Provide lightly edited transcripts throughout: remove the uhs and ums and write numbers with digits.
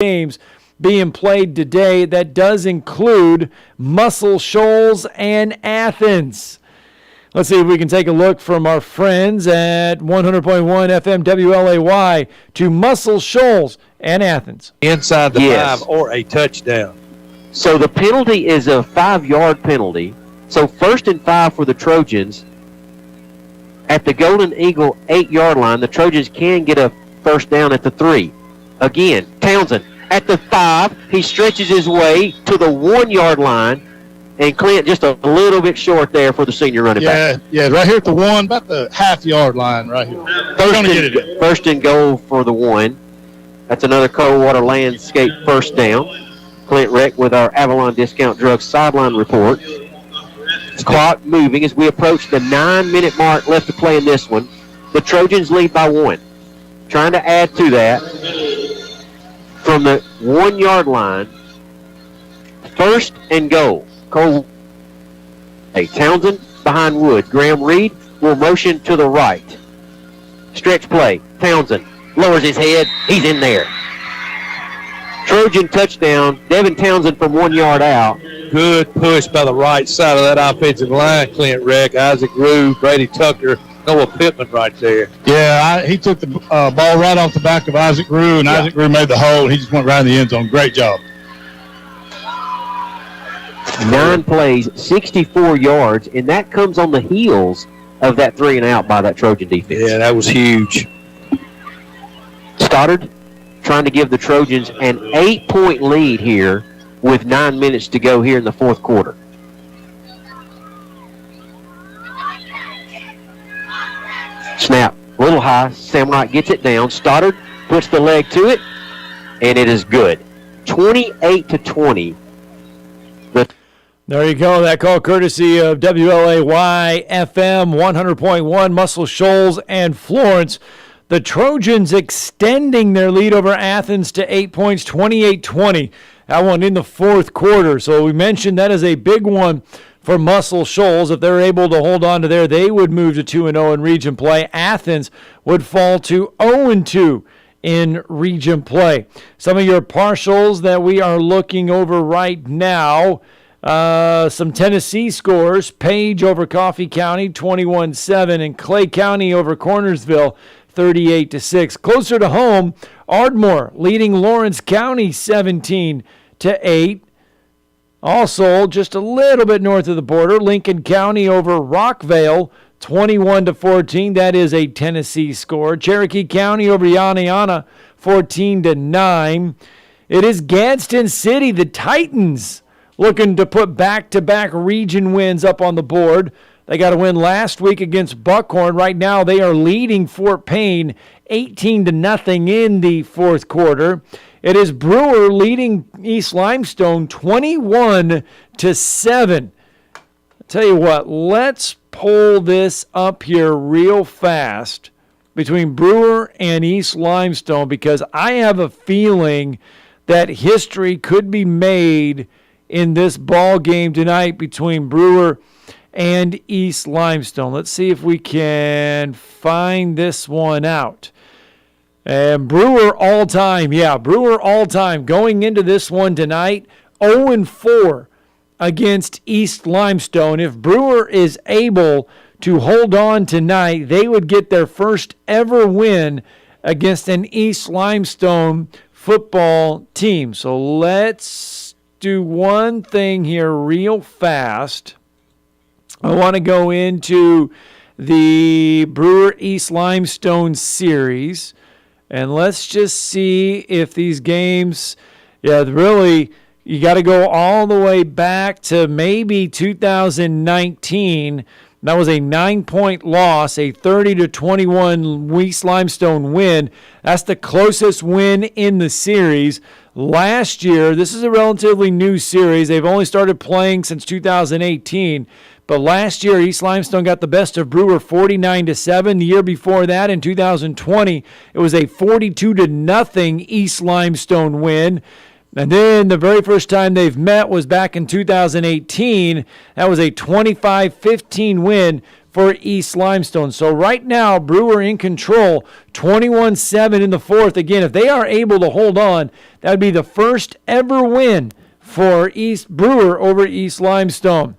games being played today. That does include Muscle Shoals and Athens. Let's see if we can take a look from our friends at 100.1 FM WLAY to Muscle Shoals and Athens. Inside the 5 or a touchdown. So the penalty is a 5-yard penalty. So 1st and 5 for the Trojans. At the Golden Eagle 8-yard line, the Trojans can get a first down at the 3. Again, Townsend at the 5. He stretches his way to the 1-yard line. And Clint just a little bit short there for the senior running back. Yeah, right here at the 1, about the half-yard line right here. First and goal for the 1. That's another Coldwater Landscape first down. Clint Reck with our Avalon Discount Drugs sideline report. Clock moving as we approach the 9-minute mark left to play in this one. The Trojans lead by 1. Trying to add to that from the 1-yard line. First and goal. Townsend behind Wood. Graham Reed will motion to the right. Stretch play. Townsend lowers his head. He's in there. Trojan touchdown. Devin Townsend from 1 yard out. Good push by the right side of that offensive line, Clint Reck, Isaac Rue, Brady Tucker, Noah Pittman right there. Yeah, he took the ball right off the back of Isaac Rue, and Isaac Rue made the hole. He just went right in the end zone. Great job. 9 plays, 64 yards, and that comes on the heels of that 3-and-out by that Trojan defense. Yeah, that was huge. Stoddard trying to give the Trojans an 8-point lead here with 9 minutes to go here in the fourth quarter. Snap, a little high. Samurai gets it down. Stoddard puts the leg to it, and it is good. 28-20. There you go. That call courtesy of WLAY FM 100.1, Muscle Shoals and Florence. The Trojans extending their lead over Athens to 8 points, 28-20. That one in the fourth quarter. So we mentioned that is a big one for Muscle Shoals. If they're able to hold on to there, they would move to 2-0 in region play. Athens would fall to 0-2 in region play. Some of your partials that we are looking over right now. Some Tennessee scores. Page over Coffee County, 21-7, and Clay County over Cornersville, 38-6. Closer to home, Ardmore leading Lawrence County, 17-8. Also, just a little bit north of the border, Lincoln County over Rockvale, 21-14. That is a Tennessee score. Cherokee County over Yana, 14-9. It is Gadsden City, the Titans, looking to put back-to-back region wins up on the board. They got a win last week against Buckhorn. Right now they are leading Fort Payne 18-0 in the fourth quarter. It is Brewer leading East Limestone 21-7. I'll tell you what, let's pull this up here real fast between Brewer and East Limestone, because I have a feeling that history could be made in this ball game tonight between Brewer and East Limestone. Let's see if we can find this one out. And Brewer all-time, Brewer all-time going into this one tonight, 0-4 against East Limestone. If Brewer is able to hold on tonight, they would get their first ever win against an East Limestone football team. So let's do one thing here real fast. I want to go into the Brewer East Limestone series, and let's just see if these games, really, you got to go all the way back to maybe 2019. That was a 9-point loss, a 30-21 East Limestone win. That's the closest win in the series. Last year, this is a relatively new series. They've only started playing since 2018. But last year, East Limestone got the best of Brewer 49-7. The year before that, in 2020, it was a 42-0 East Limestone win. And then the very first time they've met was back in 2018. That was a 25-15 win for East Limestone. So right now, Brewer in control, 21-7 in the fourth. Again, if they are able to hold on, that would be the first ever win for East Brewer over East Limestone.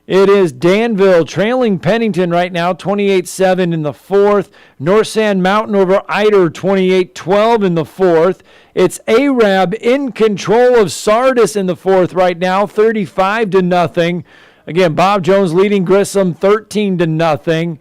It is Danville trailing Pennington right now, 28-7 in the fourth. North Sand Mountain over Eider, 28-12 in the fourth. It's Arab in control of Sardis in the fourth right now, 35-0. Again, Bob Jones leading Grissom, 13-0.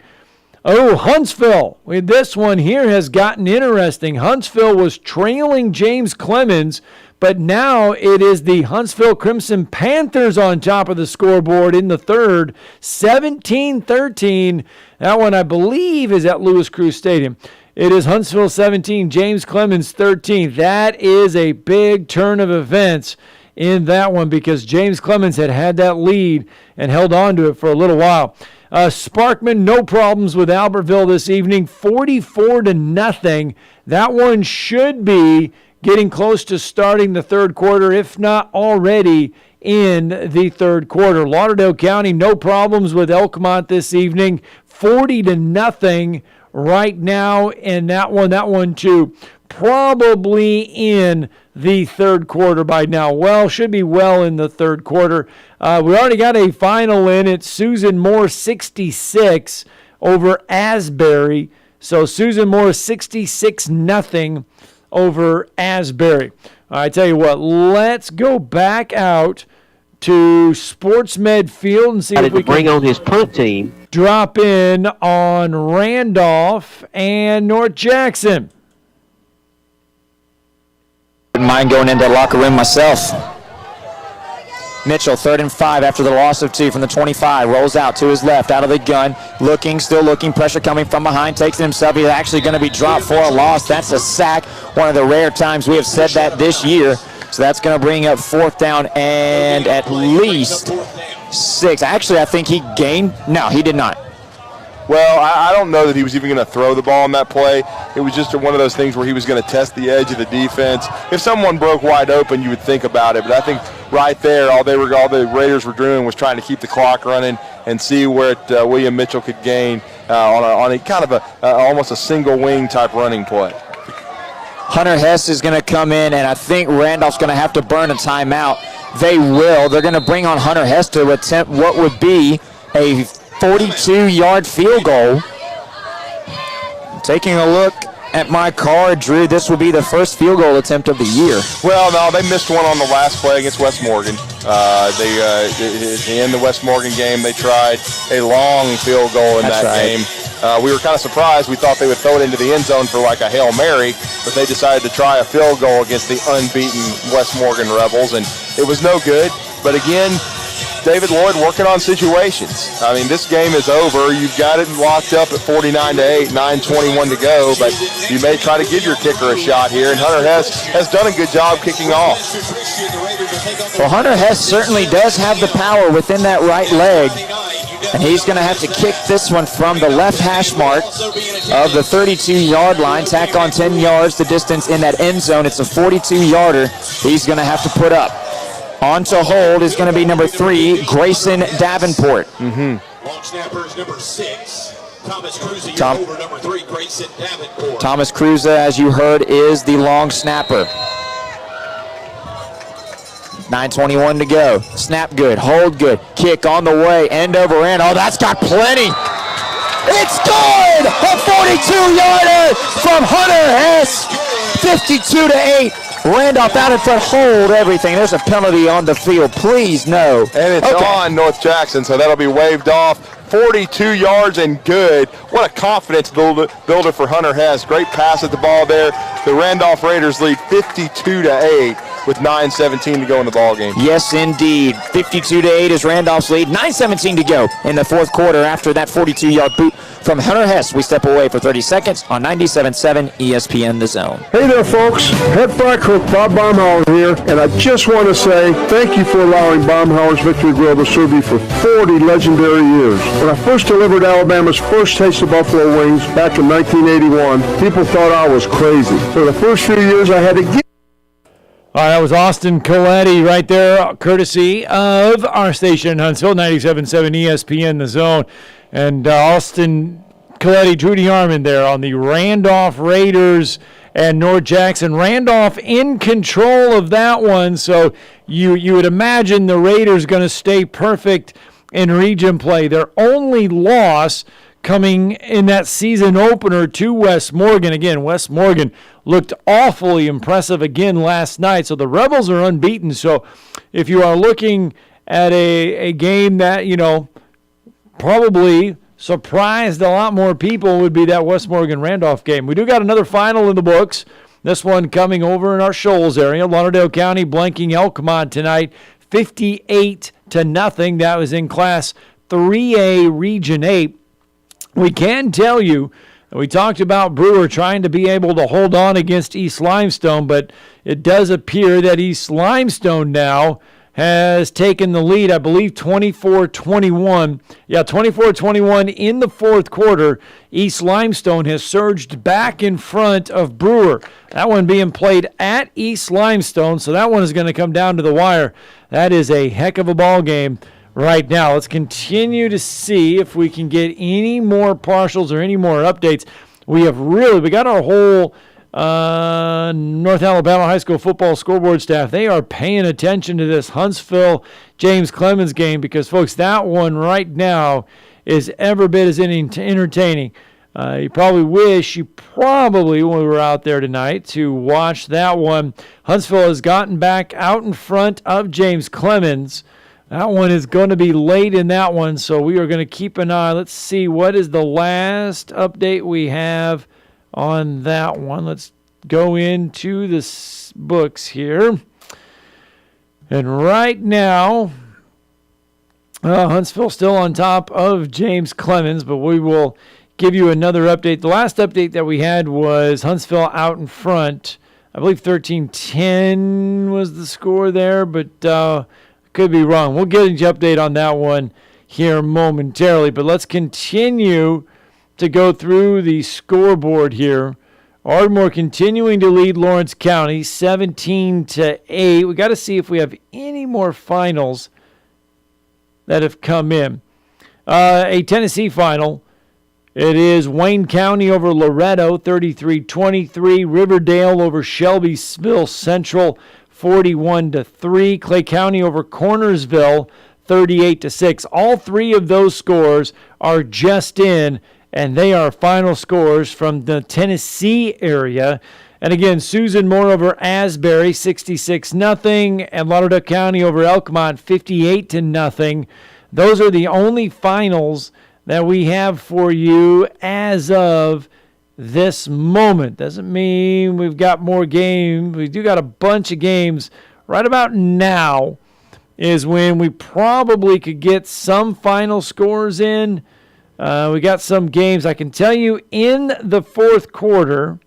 Oh, Huntsville. This one here has gotten interesting. Huntsville was trailing James Clemens, but now it is the Huntsville Crimson Panthers on top of the scoreboard in the third, 17-13. That one, I believe, is at Lewis Crew Stadium. It is Huntsville 17, James Clemens 13. That is a big turn of events in that one because James Clemens had that lead and held on to it for a little while. Sparkman, no problems with Albertville this evening, 44-0. That one should be getting close to starting the third quarter, if not already in the third quarter. Lauderdale County, no problems with Elkmont this evening, 40-0 right now, and that one too, probably in the third quarter by now. Well, should be well in the third quarter. We already got a final in. It's Susan Moore 66 over Asbury. So Susan Moore 66-0 over Asbury. I tell you what, let's go back out to SportsMed Field and see if we can bring on his punt team. Drop in on Randolph and North Jackson. Wouldn't mind going into the locker room myself. Mitchell, 3rd and 5 after the loss of 2 from the 25. Rolls out to his left, out of the gun. Still looking. Pressure coming from behind. Takes it himself. He's actually going to be dropped for a loss. That's a sack. One of the rare times we have said that this year. So that's going to bring up 4th down and at least 6. Actually, I think he gained. No, he did not. Well, I don't know that he was even going to throw the ball on that play. It was just one of those things where he was going to test the edge of the defense. If someone broke wide open, you would think about it. But I think right there, all the Raiders were doing was trying to keep the clock running and see where William Mitchell could gain on a kind of almost a single wing type running play. Hunter Hess is going to come in, and I think Randolph's going to have to burn a timeout. They will. They're going to bring on Hunter Hess to attempt what would be a 42-yard field goal. Taking a look at my card, Drew, this will be the first field goal attempt of the year. Well, no, they missed one on the last play against West Morgan. At the end of the West Morgan game, they tried a long field goal in that game. We were kind of surprised. We thought they would throw it into the end zone for like a Hail Mary, but they decided to try a field goal against the unbeaten West Morgan Rebels, and it was no good. But again, David Lloyd working on situations. I mean, this game is over. You've got it locked up at 49-8, 9:21 to go, but you may try to give your kicker a shot here, and Hunter Hess has done a good job kicking off. Well, Hunter Hess certainly does have the power within that right leg, and he's going to have to kick this one from the left hash mark of the 32-yard line, tack on 10 yards the distance in that end zone. It's a 42-yarder he's going to have to put up. On to hold is going to be number 3, Grayson Davenport. Long snapper is number 6. Thomas Cruza, over number 3, Grayson Davenport. Thomas Cruza, as you heard, is the long snapper. 9:21 to go. Snap good, hold good, kick on the way, end over end. Oh, that's got plenty. It's good! A 42-yarder from Hunter Hess. 52-8. Randolph out in front, hold everything. There's a penalty on the field. Please, no. And it's on North Jackson, so that'll be waved off. 42 yards and good. What a confidence builder for Hunter Hess. Great pass at the ball there. The Randolph Raiders lead 52-8 with 9:17 to go in the ball game. Yes, indeed. 52-8 is Randolph's lead. 9:17 to go in the fourth quarter after that 42-yard boot from Hunter Hess. We step away for 30 seconds on 97.7 ESPN The Zone. Hey there, folks. Head fry cook Bob Baumhauer here, and I just want to say thank you for allowing Baumhauer's Victory Grill to serve you for 40 legendary years. When I first delivered Alabama's first taste of buffalo wings back in 1981, people thought I was crazy. For the first few years, I had to get. All right, that was Austin Coletti right there, courtesy of our station in Huntsville, 97.7 ESPN The Zone. And Austin Coletti, Judy Harmon there on the Randolph Raiders and North Jackson. Randolph in control of that one, so you would imagine the Raiders going to stay perfect in region play. Their only loss coming in that season opener to West Morgan. Again, West Morgan looked awfully impressive again last night. So the Rebels are unbeaten. So if you are looking at a game that, probably surprised a lot more people, would be that West Morgan-Randolph game. We do got another final in the books. This one coming over in our Shoals area. Lauderdale County blanking Elkmont tonight, 58-0. That was in Class 3A Region 8. We can tell you, we talked about Brewer trying to be able to hold on against East Limestone, but it does appear that East Limestone now has taken the lead, I believe 24-21. Yeah, 24-21 in the fourth quarter. East Limestone has surged back in front of Brewer. That one being played at East Limestone, so that one is going to come down to the wire. That is a heck of a ball game right now. Let's continue to see if we can get any more partials or any more updates. We got our whole North Alabama High School football scoreboard staff. They are paying attention to this Huntsville James Clemens game because, folks, that one right now is every bit as entertaining. You probably wish when we were out there tonight to watch that one. Huntsville has gotten back out in front of James Clemens. That one is going to be late in that one, so we are going to keep an eye. Let's see, what is the last update we have on that one? Let's go into the books here. And right now, Huntsville still on top of James Clemens, but we will give you another update. The last update that we had was Huntsville out in front. I believe 13-10 was the score there, but could be wrong. We'll get an update on that one here momentarily, but let's continue to go through the scoreboard here. Ardmore continuing to lead Lawrence County 17-8. We got to see if we have any more finals that have come in. A Tennessee final. It is Wayne County over Loretto 33-23. Riverdale over Shelbyville Central 41-3. Clay County over Cornersville 38-6. All three of those scores are just in, and they are final scores from the Tennessee area. And again, Susan Moore over Asbury 66-0, and Lauderdale County over Elkmont 58-0. Those are the only finals that we have for you as of this moment. Doesn't mean we've got more games. We do got a bunch of games. Right about now is when we probably could get some final scores in. We got some games. I can tell you in the fourth quarter.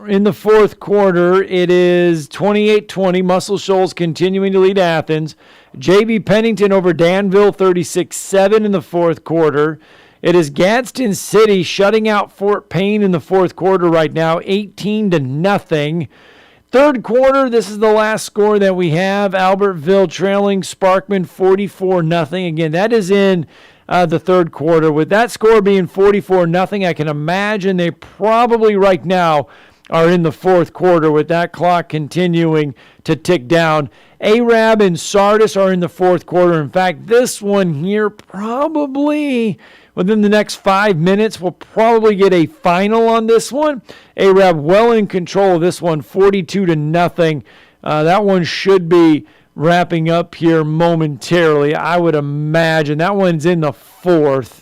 In the fourth quarter, it is 28-20. Muscle Shoals continuing to lead Athens. J.B. Pennington over Danville, 36-7 in the fourth quarter. It is Gadsden City shutting out Fort Payne in the fourth quarter right now, 18-0. Third quarter, this is the last score that we have. Albertville trailing Sparkman 44-0. Again, that is in the third quarter. With that score being 44-0, I can imagine they probably right now are in the fourth quarter with that clock continuing to tick down. Arab and Sardis are in the fourth quarter. In fact, this one here probably within the next 5 minutes we'll probably get a final on this one. Arab well in control of this one, 42-0. That one should be wrapping up here momentarily. I would imagine that one's in the fourth.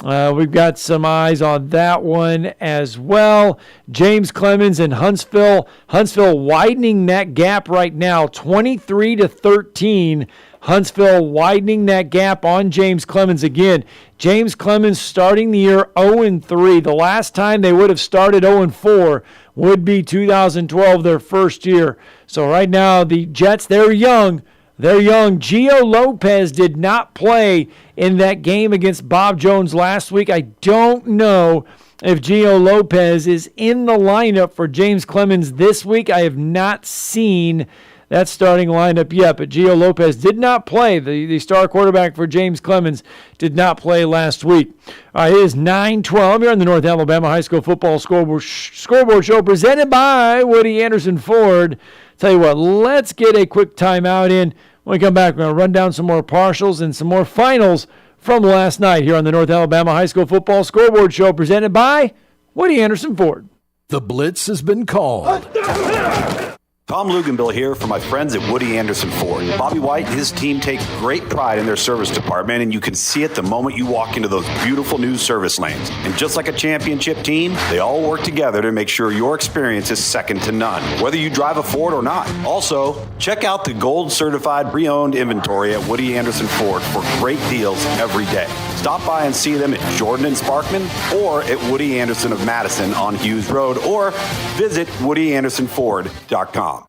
We've got some eyes on that one as well. James Clemens and Huntsville. Huntsville widening that gap right now, 23-13. Huntsville widening that gap on James Clemens again. James Clemens starting the year 0-3. The last time they would have started 0-4 would be 2012, their first year. So right now the Jets, they're young. They're young. Gio Lopez did not play in that game against Bob Jones last week. I don't know if Gio Lopez is in the lineup for James Clemens this week. I have not seen that starting lineup yet, but Gio Lopez did not play. The star quarterback for James Clemens did not play last week. It is 9:12 here on the North Alabama High School Football Scoreboard Show presented by Woody Anderson Ford. Tell you what, let's get a quick timeout in. When we come back, we're going to run down some more partials and some more finals from last night here on the North Alabama High School Football Scoreboard Show presented by Woody Anderson Ford. The blitz has been called. Tom Luganbill here for my friends at Woody Anderson Ford. Bobby White and his team take great pride in their service department, and you can see it the moment you walk into those beautiful new service lanes. And just like a championship team, they all work together to make sure your experience is second to none, whether you drive a Ford or not. Also, check out the gold certified pre-owned inventory at Woody Anderson Ford for great deals every day. Stop by and see them at Jordan and Sparkman or at Woody Anderson of Madison on Hughes Road, or visit WoodyAndersonFord.com.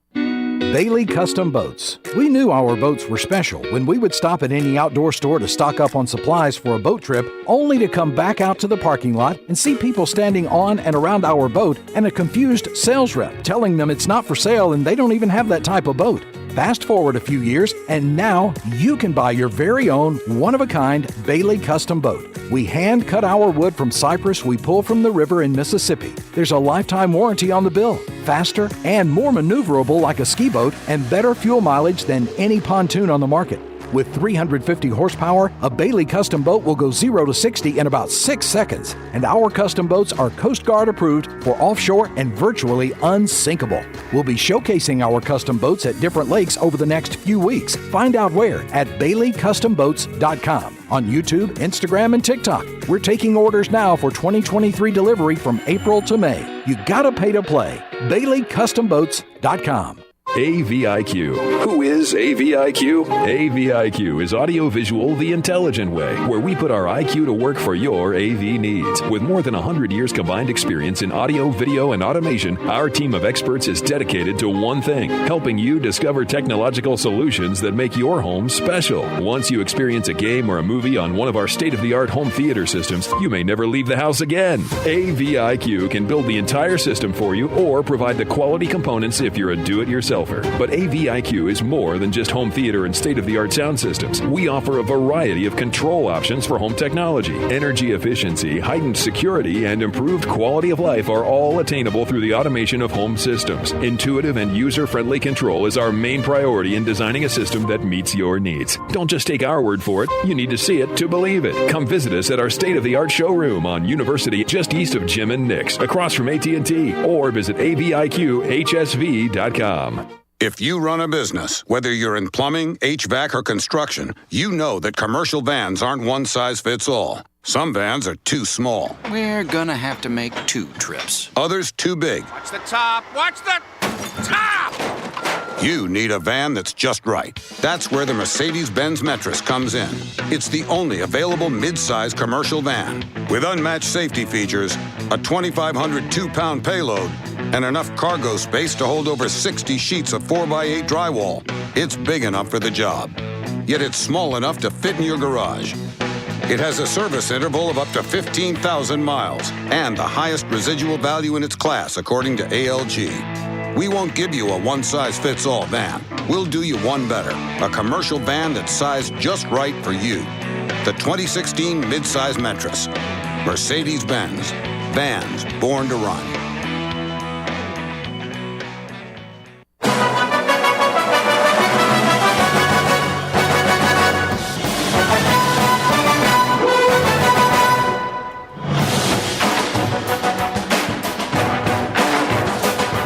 Bailey Custom Boats. We knew our boats were special when we would stop at any outdoor store to stock up on supplies for a boat trip, only to come back out to the parking lot and see people standing on and around our boat and a confused sales rep telling them it's not for sale and they don't even have that type of boat. Fast forward a few years, and now you can buy your very own one-of-a-kind Bailey Custom Boat. We hand-cut our wood from cypress we pull from the river in Mississippi. There's a lifetime warranty on the bill, faster and more maneuverable like a ski boat, and better fuel mileage than any pontoon on the market. With 350 horsepower, a Bailey Custom Boat will go 0 to 60 in about 6 seconds. And our custom boats are Coast Guard approved for offshore and virtually unsinkable. We'll be showcasing our custom boats at different lakes over the next few weeks. Find out where at BaileyCustomBoats.com. On YouTube, Instagram, and TikTok. We're taking orders now for 2023 delivery from April to May. You gotta pay to play. BaileyCustomBoats.com. AVIQ. Who is AVIQ? AVIQ is audiovisual the intelligent way, where we put our IQ to work for your AV needs. With more than 100 years combined experience in audio, video, and automation, our team of experts is dedicated to one thing: helping you discover technological solutions that make your home special. Once you experience a game or a movie on one of our state-of-the-art home theater systems, you may never leave the house again. AVIQ can build the entire system for you or provide the quality components if you're a do-it-yourselfer. But AVIQ is more than just home theater and state-of-the-art sound systems. We offer a variety of control options for home technology. Energy efficiency, heightened security, and improved quality of life are all attainable through the automation of home systems. Intuitive and user-friendly control is our main priority in designing a system that meets your needs. Don't just take our word for it. You need to see it to believe it. Come visit us at our state-of-the-art showroom on University, just east of Jim and Nick's, across from AT&T, or visit AVIQHSV.com. If you run a business, whether you're in plumbing, HVAC, or construction, you know that commercial vans aren't one size fits all. Some vans are too small. We're gonna have to make 2 trips. Others too big. Watch the top! Watch the top! You need a van that's just right. That's where the Mercedes-Benz Metris comes in. It's the only available mid-size commercial van with unmatched safety features, a 2,500 2-pound payload, and enough cargo space to hold over 60 sheets of 4x8 drywall. It's big enough for the job, yet it's small enough to fit in your garage. It has a service interval of up to 15,000 miles and the highest residual value in its class, according to ALG. We won't give you a one-size-fits-all van. We'll do you one better, a commercial van that's sized just right for you. The 2016 midsize Metris. Mercedes-Benz. Vans born to run.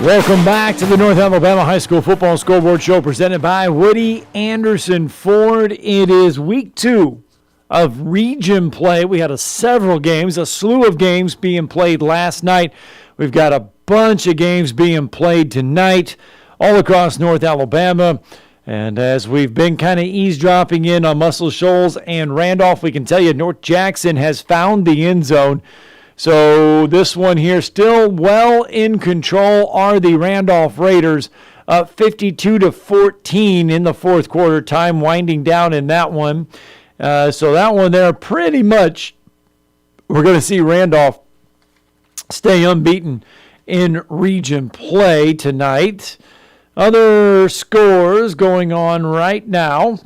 Welcome back to the North Alabama High School Football Scoreboard Show presented by Woody Anderson Ford. It is week 2 of region play. We had several games, a slew of games being played last night. We've got a bunch of games being played tonight all across North Alabama. And as we've been kind of eavesdropping in on Muscle Shoals and Randolph, we can tell you North Jackson has found the end zone. So this one here, still well in control, are the Randolph Raiders, up 52-14 in the fourth quarter. Time winding down in that one. So that one there, pretty much, we're going to see Randolph stay unbeaten in region play tonight. Other scores going on right now.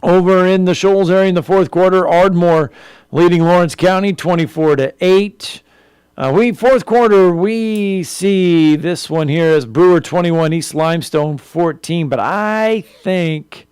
Over in the Shoals area in the fourth quarter, Ardmore leading Lawrence County 24-8. Fourth quarter, we see this one here as Brewer 21, East Limestone 14. But I think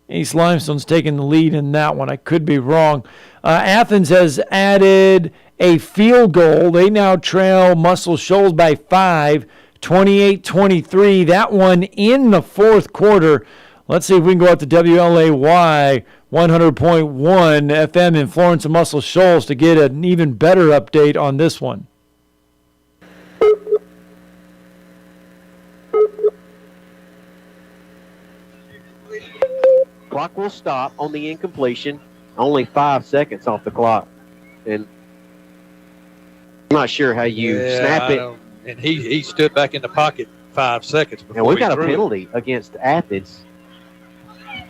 East Limestone's taking the lead in that one. I could be wrong. Athens has added a field goal. They now trail Muscle Shoals by 5, 28-23. That one in the fourth quarter. Let's see if we can go out to WLAY 100.1 FM in Florence and Muscle Shoals to get an even better update on this one. Clock will stop on the incompletion. Only 5 seconds off the clock. And I'm not sure how you snap it. And he stood back in the pocket 5 seconds before And we've got a penalty against Athens.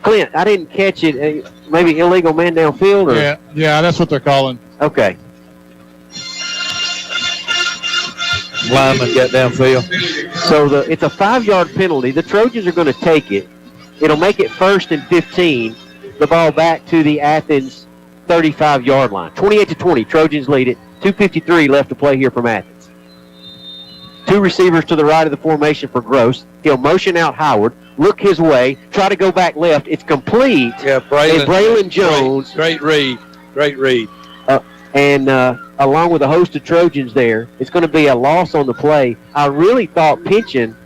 Clint, I didn't catch it. Maybe illegal man downfield? Or? Yeah, that's what they're calling. Okay. Lineman got downfield. So it's a 5-yard penalty. The Trojans are going to take it. It'll make it 1st and 15. The ball back to the Athens 35-yard line. 28-20. Trojans lead it. 2:53 left to play here from Athens. 2 receivers to the right of the formation for Gross. He'll motion out Howard, look his way, try to go back left. It's complete. Yeah, Braylon Jones. Great read. And along with a host of Trojans there, it's going to be a loss on the play. I really thought Pynchon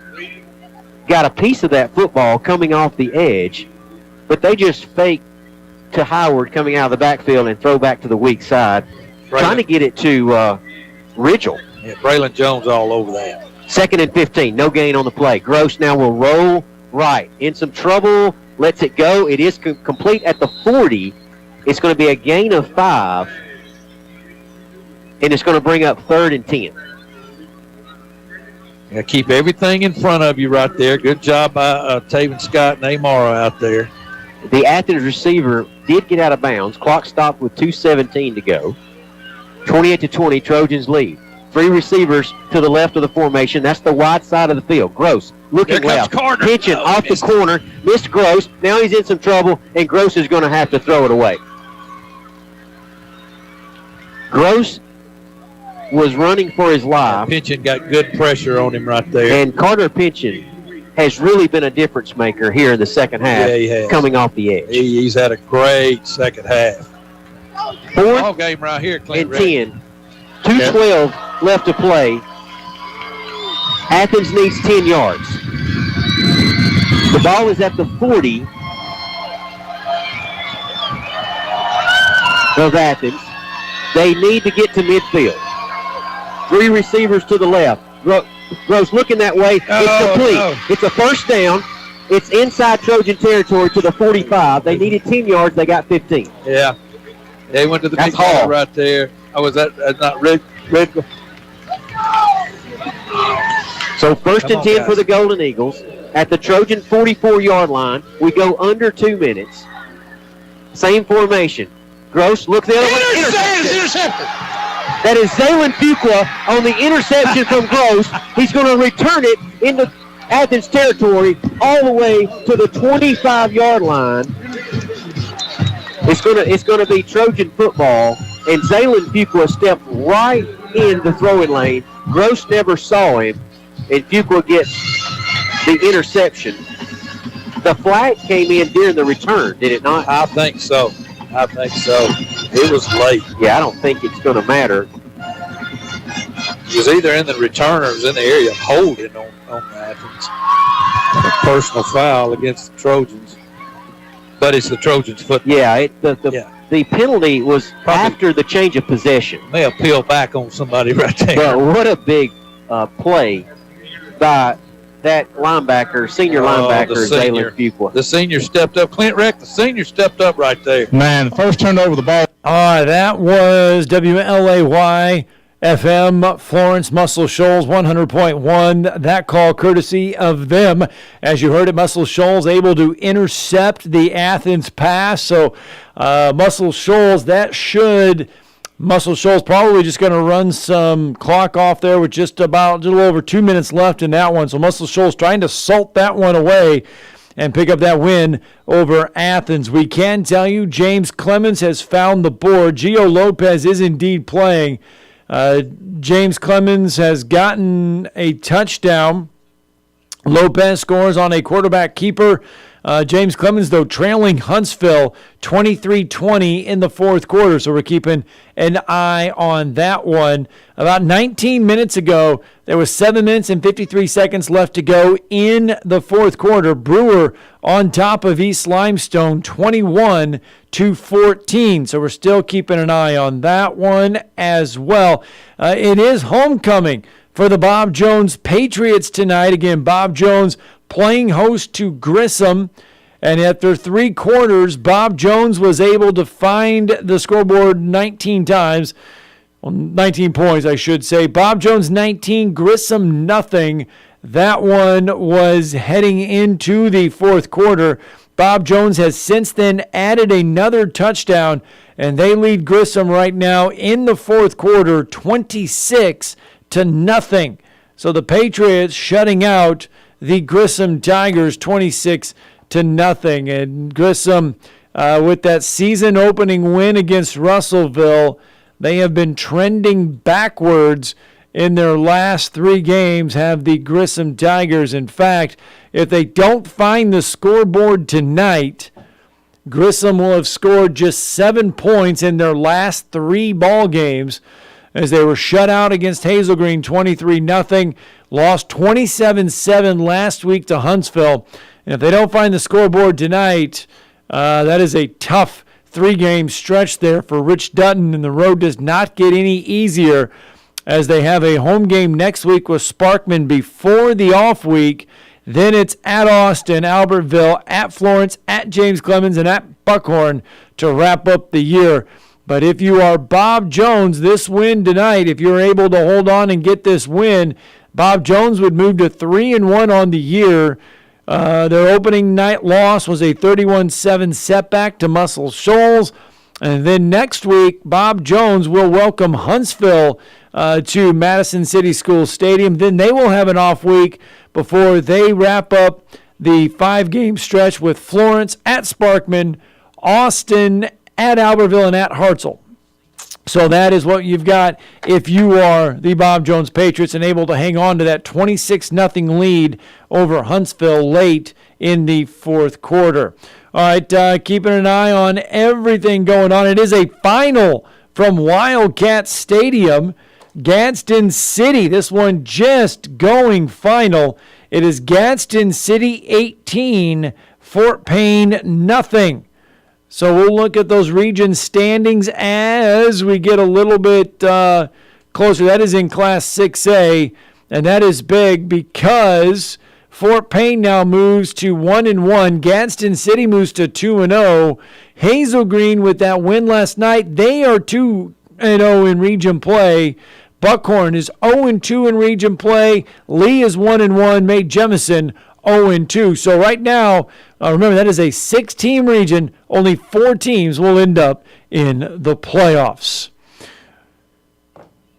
got a piece of that football coming off the edge, but they just faked to Howard coming out of the backfield and throw back to the weak side, trying to get it to Ridgel. Yeah, Braylon Jones all over that. 2nd and 15, no gain on the play. Gross now will roll right. In some trouble, lets it go. It is complete at the 40. It's going to be a gain of 5, and it's going to bring up 3rd and 10. Yeah, keep everything in front of you right there. Good job by Taven Scott and Amara out there. The Athens receiver did get out of bounds. Clock stopped with 2:17 to go. 28-20, Trojans lead. 3 receivers to the left of the formation. That's the wide side of the field. Gross looking left. Pynchon off the corner. Missed Gross. Now he's in some trouble, and Gross is going to have to throw it away. Gross was running for his life. Pynchon got good pressure on him right there. And Carter Pynchon has really been a difference maker here in the second half, he has. Coming off the edge. He's had a great second half. 4th Ball game right here, Clint and 10. 2:12 left to play. Athens needs 10 yards. The ball is at the 40 of Athens. They need to get to midfield. 3 receivers to the left. Gross looking that way. It's complete. No. It's a 1st down. It's inside Trojan territory to the 45. They needed 10 yards. They got 15. Yeah. They went to the big ball right there. Oh, was that not red? So 1st and 10 for the Golden Eagles. At the Trojan 44-yard line, we go under 2 minutes. Same formation. Gross, look the other way. Intercepted. That is Zaylen Fuqua on the interception from Gross. He's going to return it into Athens territory all the way to the 25-yard line. It's going to be Trojan football, and Zaylen Fuqua stepped right in the throwing lane. Gross never saw him, and Fuqua gets the interception. The flag came in during the return, did it not? I think so. It was late. Yeah, I don't think it's going to matter. It was either in the return or it was in the area of holding on Athens. A personal foul against the Trojans. But it's the Trojans' football. Yeah, the penalty was after the change of possession. May have peeled back on somebody right there. But what a big play by that linebacker, senior linebacker, Zaylen Fuqua. The senior stepped up. Clint Reck, the senior stepped up right there. Man, first turned over the ball. That was WLAY FM, Florence, Muscle Shoals, 100.1. That call courtesy of them. As you heard it, Muscle Shoals able to intercept the Athens pass. So Muscle Shoals, that should Muscle Shoals probably just going to run some clock off there with just a little over 2 minutes left in that one. So Muscle Shoals trying to salt that one away and pick up that win over Athens. We can tell you James Clemens has found the board. Gio Lopez is indeed playing. James Clemens has gotten a touchdown. Lopez scores on a quarterback keeper. James Clemens, though, trailing Huntsville 23-20 in the fourth quarter. So we're keeping an eye on that one. About 19 minutes ago, there was 7 minutes and 53 seconds left to go in the fourth quarter. Brewer on top of East Limestone 21-14. So we're still keeping an eye on that one as well. It is homecoming for the Bob Jones Patriots tonight. Again, Bob Jones playing host to Grissom. And after 3 quarters, Bob Jones was able to find the scoreboard 19 times. Well, 19 points, I should say. Bob Jones 19, Grissom nothing. That one was heading into the fourth quarter. Bob Jones has since then added another touchdown, and they lead Grissom right now in the fourth quarter 26-0. So the Patriots shutting out the Grissom Tigers 26-0. And Grissom, with that season opening win against Russellville, they have been trending backwards in their last 3 games, have the Grissom Tigers. In fact, if they don't find the scoreboard tonight, Grissom will have scored just 7 points in their last 3 ball games, as they were shut out against Hazel Green 23-0, lost 27-7 last week to Huntsville. And if they don't find the scoreboard tonight, that is a tough 3-game stretch there for Rich Dutton, and the road does not get any easier, as they have a home game next week with Sparkman before the off week. Then it's at Austin, Albertville, at Florence, at James Clemens, and at Buckhorn to wrap up the year. But if you are Bob Jones, this win tonight, if you're able to hold on and get this win, Bob Jones would move to 3-1 on the year. Their opening night loss was a 31-7 setback to Muscle Shoals. And then next week, Bob Jones will welcome Huntsville to Madison City School Stadium. Then they will have an off week before they wrap up the 5-game stretch with Florence, at Sparkman, Austin, at Albertville, and at Hartselle. So that is what you've got if you are the Bob Jones Patriots and able to hang on to that 26-0 lead over Huntsville late in the fourth quarter. All right, keeping an eye on everything going on. It is a final from Wildcat Stadium, Gadsden City. This one just going final. It is Gadsden City 18, Fort Payne nothing. So we'll look at those region standings as we get a little bit closer. That is in Class 6A, and that is big because Fort Payne now moves to 1-1. Gadsden City moves to 2-0. Hazel Green, with that win last night, they are 2-0 in region play. Buckhorn is 0-2 in region play. Lee is 1-1. May Jemison 0-2. So right now, remember, that is a 6-team region. Only 4 teams will end up in the playoffs.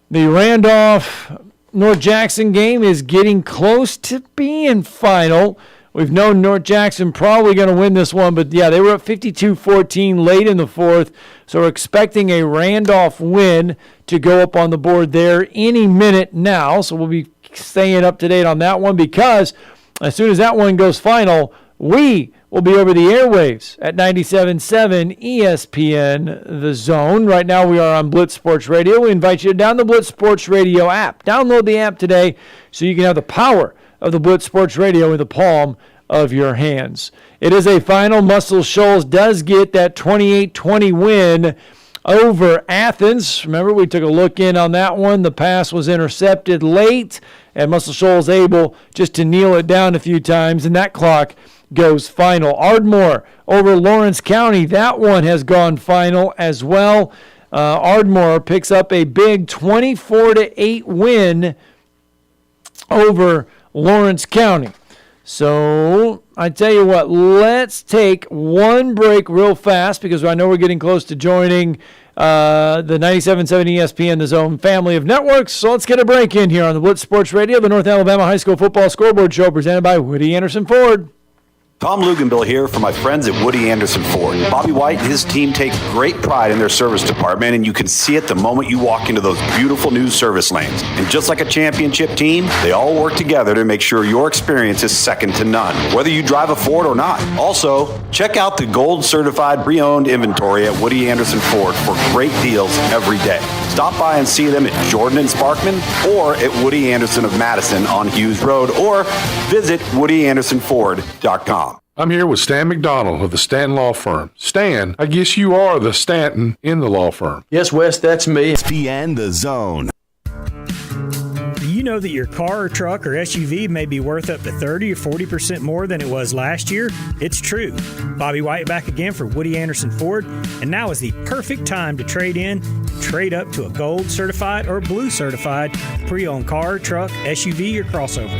The Randolph-North Jackson game is getting close to being final. We've known North Jackson probably going to win this one, but yeah, they were up 52-14 late in the fourth, so we're expecting a Randolph win to go up on the board there any minute now. So we'll be staying up to date on that one, because as soon as that one goes final, we will be over the airwaves at 97.7 ESPN The Zone. Right now we are on Blitz Sports Radio. We invite you to download the Blitz Sports Radio app. Download the app today so you can have the power of the Blitz Sports Radio in the palm of your hands. It is a final. Muscle Shoals does get that 28-20 win over Athens. Remember, we took a look in on that one. The pass was intercepted late, and Muscle Shoals ardmore just to kneel it down a few times, and that clock goes final. Ardmore over Lawrence County. That one has gone final as well. Ardmore picks up a big 24-8 win over Lawrence County. So I tell you what, let's take one break real fast because I know we're getting close to joining the 97.7 ESPN, the Zone family of networks. So let's get a break in here on the Blitz Sports Radio, the North Alabama High School Football Scoreboard Show presented by Woody Anderson Ford. Tom Luganbill here for my friends at Woody Anderson Ford. Bobby White and his team take great pride in their service department, and you can see it the moment you walk into those beautiful new service lanes. And just like a championship team, they all work together to make sure your experience is second to none, whether you drive a Ford or not. Also, check out the gold certified pre-owned inventory at Woody Anderson Ford for great deals every day. Stop by and see them at Jordan and Sparkman or at Woody Anderson of Madison on Hughes Road, or visit WoodyAndersonFord.com. I'm here with Stan McDonald of the Stanton Law Firm. Stan, I guess you are the Stanton in the law firm. Yes, Wes, that's me. ESPN The Zone. Do you know that your car or truck or SUV may be worth up to 30 or 40% more than it was last year? It's true. Bobby White back again for Woody Anderson Ford, and now is the perfect time to trade in, trade up to a gold certified or blue certified pre-owned car, truck, SUV, or crossover.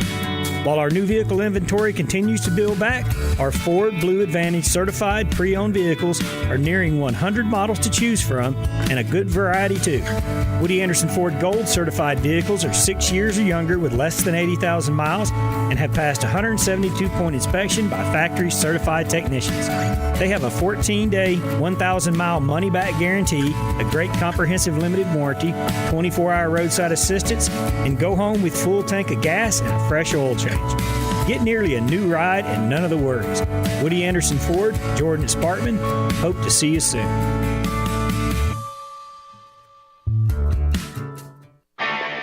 While our new vehicle inventory continues to build back, our Ford Blue Advantage certified pre-owned vehicles are nearing 100 models to choose from, and a good variety too. Woody Anderson Ford Gold certified vehicles are 6 years or younger with less than 80,000 miles and have passed 172-point inspection by factory certified technicians. They have a 14-day, 1,000-mile money-back guarantee, a great comprehensive limited warranty, 24-hour roadside assistance, and go home with full tank of gas and a fresh oil change. Get nearly a new ride and none of the worries. Woody Anderson Ford, Jordan at Sparkman. Hope to see you soon.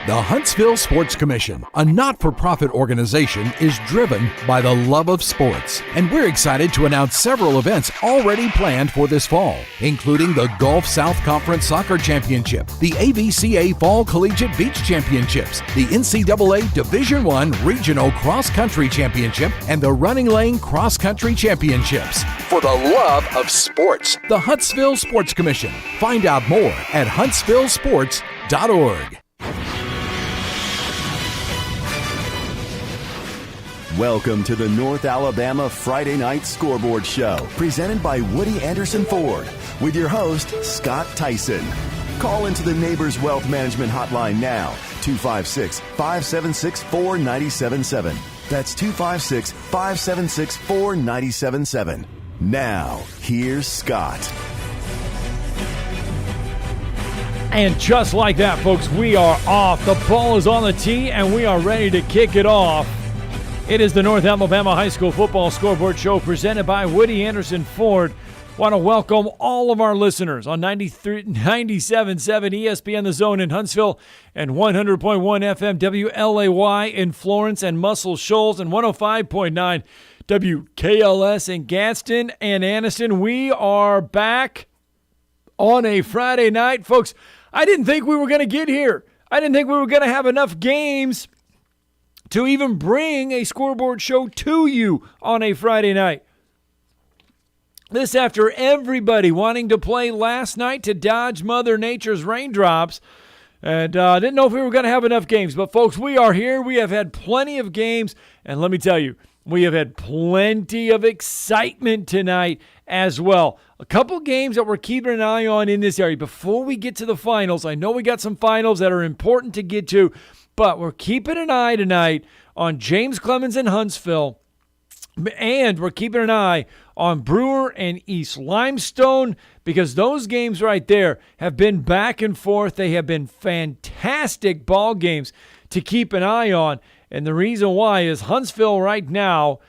The Huntsville Sports Commission, a not-for-profit organization, is driven by the love of sports. And we're excited to announce several events already planned for this fall, including the Gulf South Conference Soccer Championship, the AVCA Fall Collegiate Beach Championships, the NCAA Division I Regional Cross Country Championship, and the Running Lane Cross Country Championships. For the love of sports, the Huntsville Sports Commission. Find out more at huntsvillesports.org. Welcome to the North Alabama Friday Night Scoreboard Show, presented by Woody Anderson Ford, with your host, Scott Tyson. Call into the Neighbors Wealth Management Hotline now, 256-576-4977. That's 256-576-4977. Now, here's Scott. And just like that, folks, we are off. The ball is on the tee, and we are ready to kick it off. It is the North Alabama High School Football Scoreboard Show presented by Woody Anderson Ford. Want to welcome all of our listeners on 97.7 ESPN The Zone in Huntsville and 100.1 FM WLAY in Florence and Muscle Shoals and 105.9 WKLS in Gadsden and Anniston. We are back on a Friday night. Folks, I didn't think we were going to get here. I didn't think we were going to have enough games to even bring a scoreboard show to you on a Friday night. This after everybody wanting to play last night to dodge Mother Nature's raindrops. And didn't know if we were going to have enough games. But, folks, we are here. We have had plenty of games. And let me tell you, we have had plenty of excitement tonight as well. A couple games that we're keeping an eye on in this area. Before we get to the finals, I know we got some finals that are important to get to. But we're keeping an eye tonight on James Clemens and Huntsville. And we're keeping an eye on Brewer and East Limestone, because those games right there have been back and forth. They have been fantastic ball games to keep an eye on. And the reason why is Huntsville right now,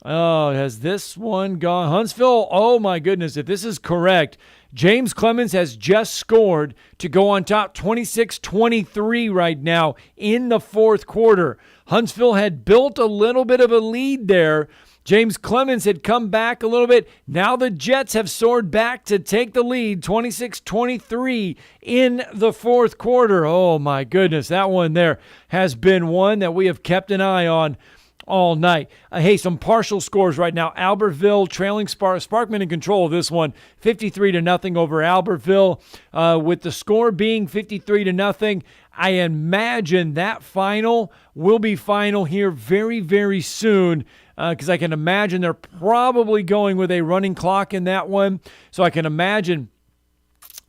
has this one gone? Huntsville, oh my goodness, if this is correct, James Clemens has just scored to go on top 26-23 right now in the fourth quarter. Huntsville had built a little bit of a lead there. James Clemens had come back a little bit. Now the Jets have soared back to take the lead, 26-23 in the fourth quarter. Oh my goodness, that one there has been one that we have kept an eye on all night. Hey, some partial scores right now. Albertville trailing Sparkman in control of this one, 53-0 over Albertville. With the score being 53-0, I imagine that final will be final here very, very soon, because I can imagine they're probably going with a running clock in that one. So I can imagine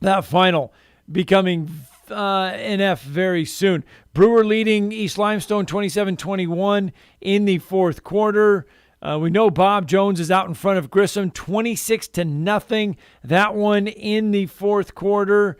that final becoming NF very soon. Brewer leading East Limestone 27-21 in the fourth quarter. We know Bob Jones is out in front of Grissom 26-0. That one in the fourth quarter.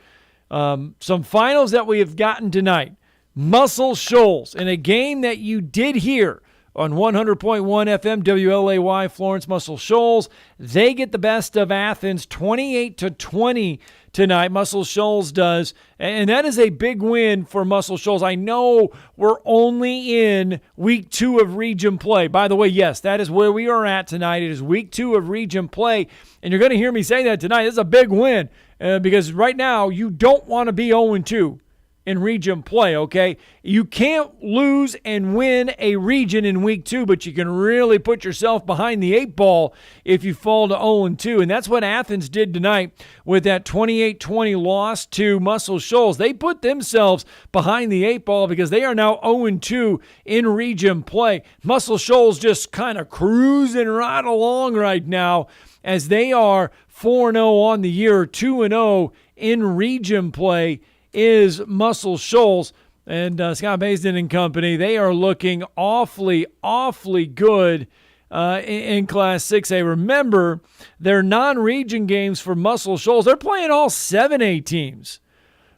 Some finals that we have gotten tonight. Muscle Shoals in a game that you did hear on 100.1 FM WLAY Florence. Muscle Shoals, they get the best of Athens 28-20 tonight. Muscle Shoals does, and that is a big win for Muscle Shoals. I know we're only in week 2 of region play. By the way, yes, that is where we are at tonight. It is week 2 of region play, and you're going to hear me say that tonight. This is a big win because right now you don't want to be 0-2 in region play, okay? You can't lose and win a region in week 2, but you can really put yourself behind the 8 ball if you fall to 0-2, and that's what Athens did tonight with that 28-20 loss to Muscle Shoals. They put themselves behind the 8 ball because they are now 0-2 in region play. Muscle Shoals just kind of cruising right along right now as they are 4-0 on the year, 2-0 in region play is Muscle Shoals. And Scott Baisden and company, they are looking awfully, awfully good in Class 6A. Remember, their non-region games for Muscle Shoals, they're playing all 7A teams.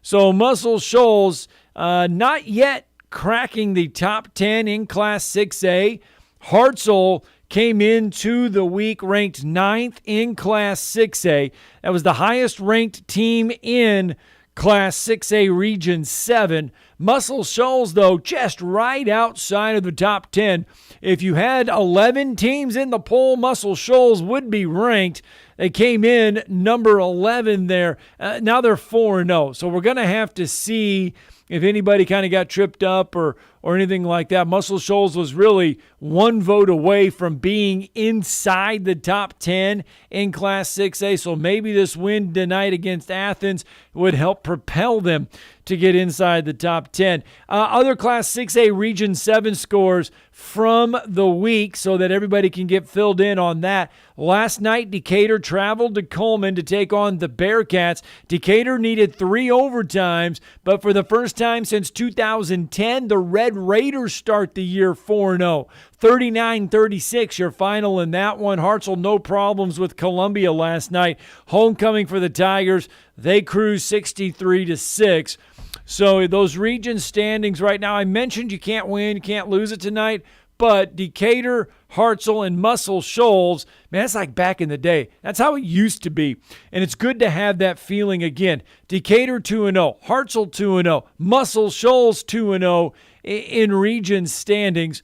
So Muscle Shoals not yet cracking the top 10 in Class 6A. Hartzell came into the week ranked 9th in Class 6A. That was the highest ranked team in Class 6A Region 7. Muscle Shoals, though, just right outside of the top 10. If you had 11 teams in the poll, Muscle Shoals would be ranked. They came in number 11 there. Now they're 4-0. So we're going to have to see if anybody kind of got tripped up or anything like that. Muscle Shoals was really one vote away from being inside the top 10 in Class 6A. So maybe this win tonight against Athens would help propel them to get inside the top 10. Other Class 6A Region 7 scores from the week so that everybody can get filled in on that. Last night, Decatur traveled to Coleman to take on the Bearcats. Decatur needed 3 overtimes, but for the first time since 2010, the Red Raiders start the year 4-0. 39-36, your final in that one. Hartzell, no problems with Columbia last night. Homecoming for the Tigers. They cruise 63-6. So those region standings right now, I mentioned you can't win, you can't lose it tonight, but Decatur, Hartzell, and Muscle Shoals, man, that's like back in the day. That's how it used to be. And it's good to have that feeling again. Decatur 2-0, Hartzell 2-0, Muscle Shoals 2-0 in region standings.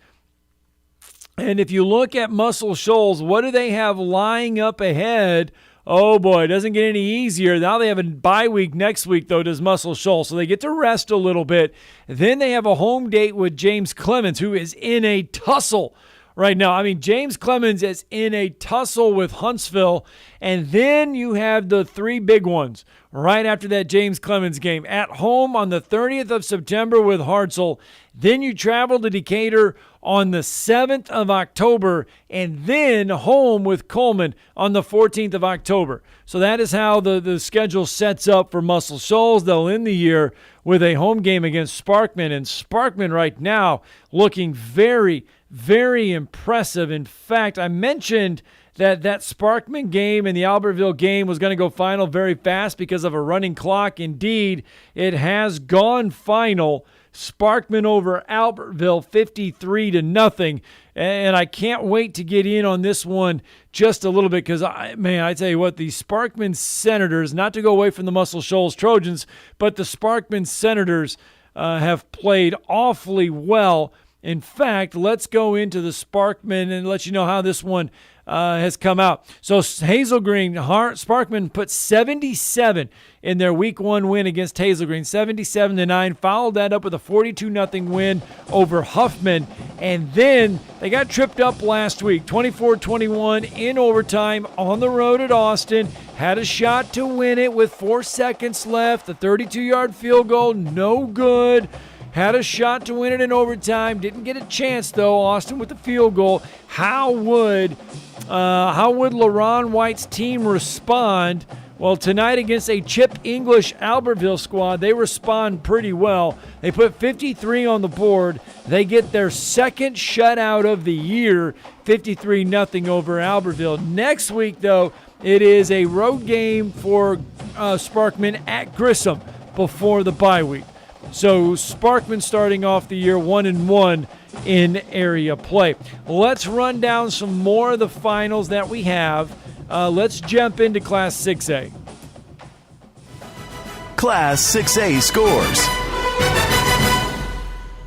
And if you look at Muscle Shoals, what do they have lying up ahead? Oh boy, it doesn't get any easier. Now they have a bye week next week, though, does Muscle Shoals. So they get to rest a little bit. Then they have a home date with James Clemens, who is in a tussle right now. I mean, James Clemens is in a tussle with Huntsville. And then you have the 3 big ones right after that James Clemens game. At home on the 30th of September with Hartzell. Then you travel to Decatur on the 7th of October, and then home with Coleman on the 14th of October. So that is how the schedule sets up for Muscle Shoals. They'll end the year with a home game against Sparkman, and Sparkman right now looking very, very impressive. In fact, I mentioned that Sparkman game and the Albertville game was going to go final very fast because of a running clock. Indeed, it has gone final. Sparkman over Albertville 53-0. And I can't wait to get in on this one just a little bit because, I tell you what, the Sparkman Senators, not to go away from the Muscle Shoals Trojans, but the Sparkman Senators have played awfully well. In fact, let's go into the Sparkman and let you know how this one has come out. So Hazel Green, Sparkman put 77 in their Week 1 win against Hazel Green, 77-9. Followed that up with a 42-0 win over Huffman. And then they got tripped up last week, 24-21 in overtime on the road at Austin. Had a shot to win it with 4 seconds left. The 32-yard field goal, no good. Had a shot to win it in overtime. Didn't get a chance, though. Austin with the field goal. How would LaRon White's team respond? Well, tonight against a Chip English Albertville squad, they respond pretty well. They put 53 on the board. They get their second shutout of the year, 53-0 over Albertville. Next week, though, it is a road game for Sparkman at Grissom before the bye week. So Sparkman starting off the year 1-1 in area play. Let's run down some more of the finals that we have. Let's jump into Class 6A. Class 6A scores.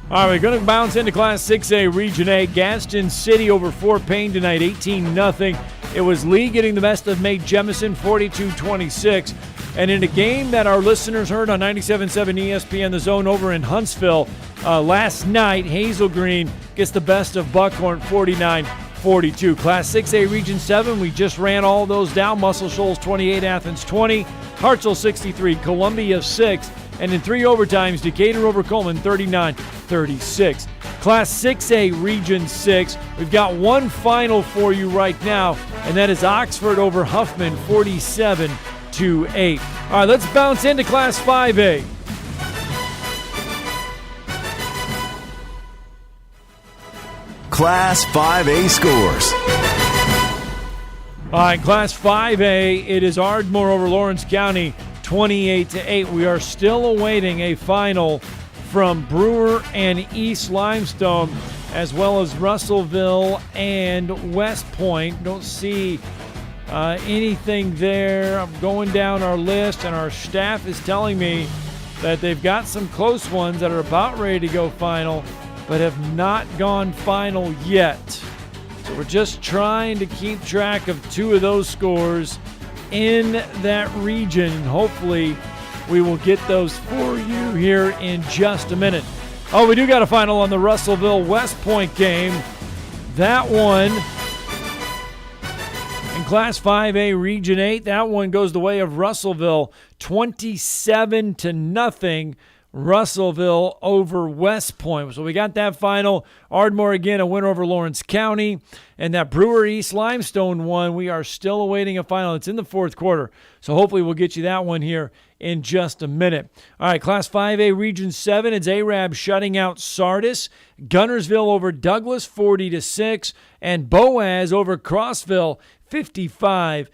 All right, we're going to bounce into Class 6A Region A. Gaston City over Fort Payne tonight, 18-0. It was Lee getting the best of May Jemison, 42-26. And in a game that our listeners heard on 97.7 ESPN The Zone over in Huntsville last night, Hazel Green gets the best of Buckhorn, 49-42. Class 6A Region 7, we just ran all those down. Muscle Shoals 28, Athens 20, Hartselle 63, Columbia 6, and in 3 overtimes, Decatur over Coleman 39-36. Class 6A Region 6, we've got one final for you right now, and that is Oxford over Huffman 47-8. All right, let's bounce into Class 5A. Class 5A scores. All right, Class 5A, it is Ardmore over Lawrence County, 28-8. We are still awaiting a final from Brewer and East Limestone, as well as Russellville and West Point. Don't see anything there. I'm going down our list, and our staff is telling me that they've got some close ones that are about ready to go final, but have not gone final yet. So we're just trying to keep track of 2 of those scores in that region. Hopefully we will get those for you here in just a minute. Oh, we do got a final on the Russellville West Point game. That one in Class 5A Region 8, that one goes the way of Russellville, 27-0. Russellville over West Point. So we got that final. Ardmore again, a winner over Lawrence County. And that Brewer East Limestone one, we are still awaiting a final. It's in the 4th quarter. So hopefully we'll get you that one here in just a minute. All right, Class 5A Region 7, it's Arab shutting out Sardis. Gunnersville over Douglas, 40-6. And Boaz over Crossville, 55-0.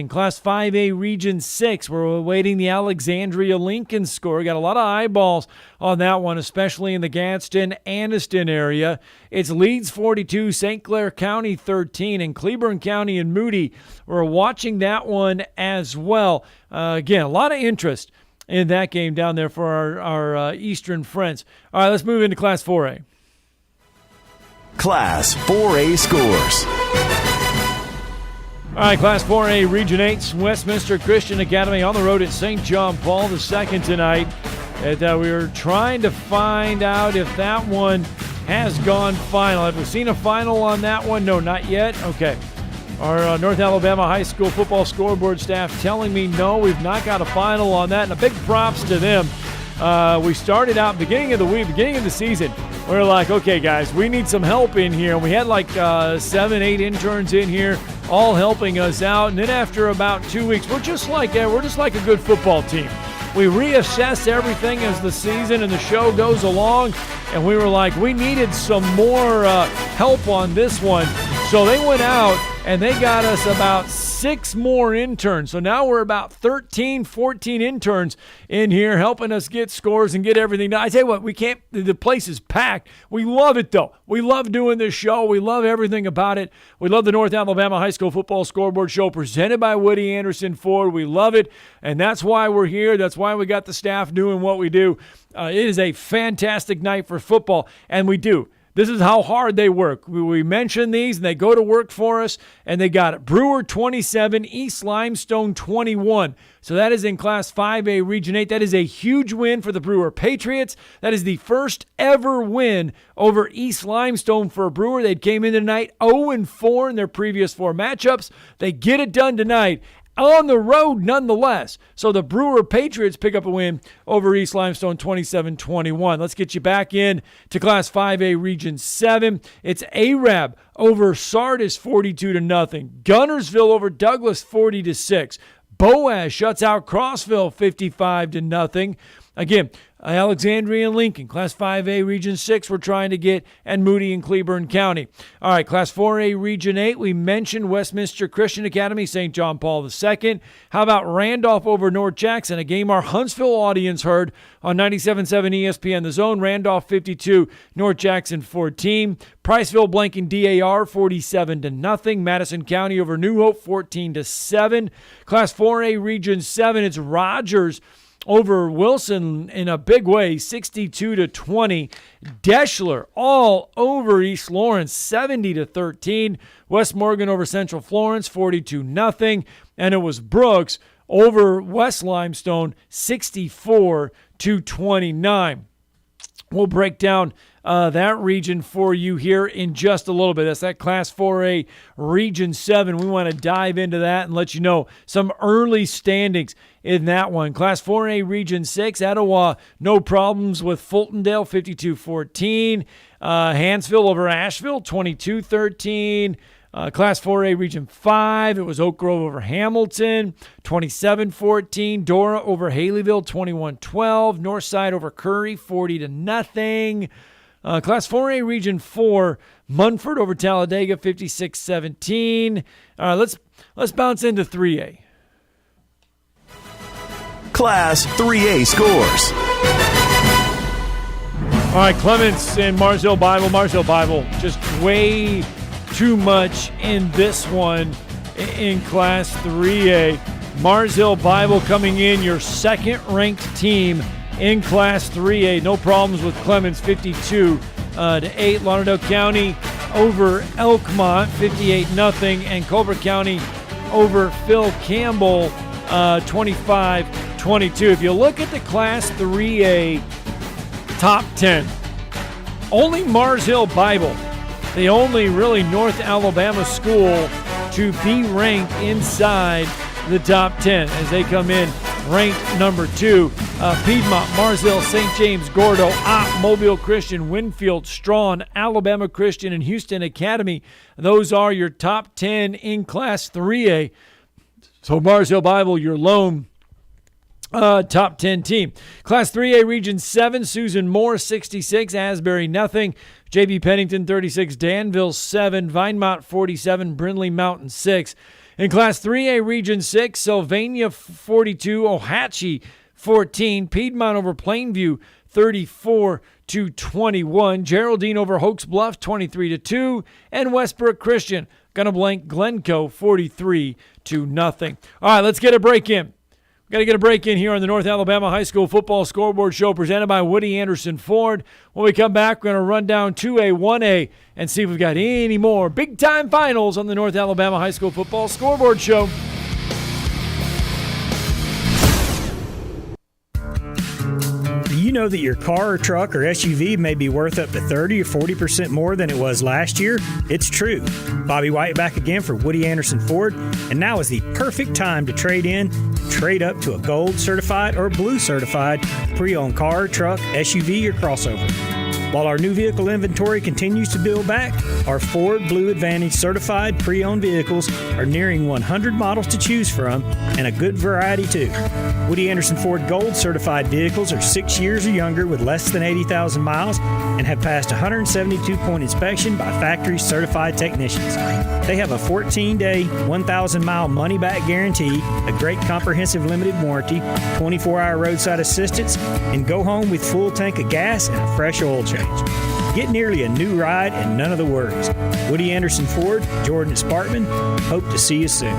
Class 5A Region 6, we're awaiting the Alexandria-Lincoln score. Got a lot of eyeballs on that one, especially in the Gadsden-Anniston area. It's Leeds 42, St. Clair County 13, and Cleburne County and Moody. We're watching that one as well. Again, a lot of interest in that game down there for our Eastern friends. All right, let's move into Class 4A. Class 4A scores. All right, Class 4A Region 8, Westminster Christian Academy on the road at St. John Paul II tonight. And we were trying to find out if that one has gone final. Have we seen a final on that one? No, not yet. Okay. Our North Alabama High School football scoreboard staff telling me no, we've not got a final on that. And a big props to them. We started out beginning of the season. We were like, okay, guys, we need some help in here. And we had like 7-8 interns in here, all helping us out. And then after about 2 weeks, we're just like a good football team. We reassess everything as the season and the show goes along. And we were like, we needed some more help on this one. So they went out and they got us about 6 more interns. So now we're about 13, 14 interns in here helping us get scores and get everything done. I tell you what, the place is packed. We love it though. We love doing this show. We love everything about it. We love the North Alabama High School Football Scoreboard Show presented by Woody Anderson Ford. We love it. And that's why we're here. That's why we got the staff doing what we do. It is a fantastic night for football. And we do. This is how hard they work. We mentioned these, and they go to work for us, and they got it. Brewer 27, East Limestone 21. So that is in Class 5A Region 8. That is a huge win for the Brewer Patriots. That is the first ever win over East Limestone for a Brewer. They came in tonight 0-4 in their previous 4 matchups. They get it done tonight on the road nonetheless. So the Brewer Patriots pick up a win over East Limestone 27-21. Let's get you back in to Class 5A Region 7. It's Arab over Sardis 42-0. Gunnersville over Douglas 40-6. Boaz shuts out Crossville 55-0. Again, Alexandria and Lincoln, Class 5A Region 6, we're trying to get, and Moody and Cleburne County. All right, Class 4A Region 8, we mentioned Westminster Christian Academy, St. John Paul II. How about Randolph over North Jackson, a game our Huntsville audience heard on 97.7 ESPN The Zone. Randolph 52, North Jackson 14. Priceville blanking DAR 47-0. Madison County over New Hope 14-7. Class 4A Region 7, it's Rogers over Wilson in a big way, 62-20. Deschler all over East Lawrence, 70-13. West Morgan over Central Florence, 42-0. And it was Brooks over West Limestone, 64-29. We'll break down that region for you here in just a little bit. That's that Class 4A Region 7. We want to dive into that and let you know some early standings in that one. Class 4A Region 6, Etowah, no problems with Fultondale, 52-14. Hansville over Asheville, 22-13. Class 4A Region 5, it was Oak Grove over Hamilton, 27-14. Dora over Haleyville, 21-12. Northside over Curry, 40-0. Class 4A Region 4, Munford over Talladega, 56-17. Let's bounce into 3A. Class 3A scores. All right, Clements and Marsville Bible. Marsville Bible, just way too much in this one in Class 3A. Marsville Bible coming in, your second-ranked team in Class 3A. No problems with Clements, 52-8. Lauderdale County over Elkmont, 58-0. And Culver County over Phil Campbell, 25-22. If you look at the Class 3A top 10, only Mars Hill Bible, the only really North Alabama school to be ranked inside the top 10 as they come in ranked number 2. Piedmont, Marsville, St. James, Gordo, Opp, Mobile Christian, Winfield, Strawn, Alabama Christian, and Houston Academy. Those are your top 10 in Class 3A. So Marsville Bible, your lone top 10 team. Class 3A Region 7, Susan Moore, 66, Asbury, nothing. J.B. Pennington, 36, Danville, 7, Vinemont, 47, Brindley Mountain, 6. In Class 3A Region 6, Sylvania 42, Ohatchee 14, Piedmont over Plainview 34-21, Geraldine over Hoax Bluff 23-2, and Westbrook Christian gonna blank Glencoe 43-0. All right, let's get a break in. We've got to get a break in here on the North Alabama High School Football Scoreboard Show presented by Woody Anderson Ford. When we come back, we're going to run down 2A, 1A, and see if we've got any more big-time finals on the North Alabama High School Football Scoreboard Show. Do you know that your car or truck or SUV may be worth up to 30 or 40% more than it was last year? It's true. Bobby White back again for Woody Anderson Ford, and now is the perfect time to trade in, trade up to a gold certified or blue certified pre-owned car, truck, SUV, or crossover. While our new vehicle inventory continues to build back, our Ford Blue Advantage certified pre-owned vehicles are nearing 100 models to choose from, and a good variety too. Woody Anderson Ford Gold certified vehicles are 6 years or younger with less than 80,000 miles and have passed 172-point inspection by factory certified technicians. They have a 14-day, 1,000-mile money-back guarantee, a great comprehensive limited warranty, 24-hour roadside assistance, and go home with full tank of gas and a fresh oil change. Get nearly a new ride and none of the worries. Woody Anderson Ford, Jordan Spartman, hope to see you soon.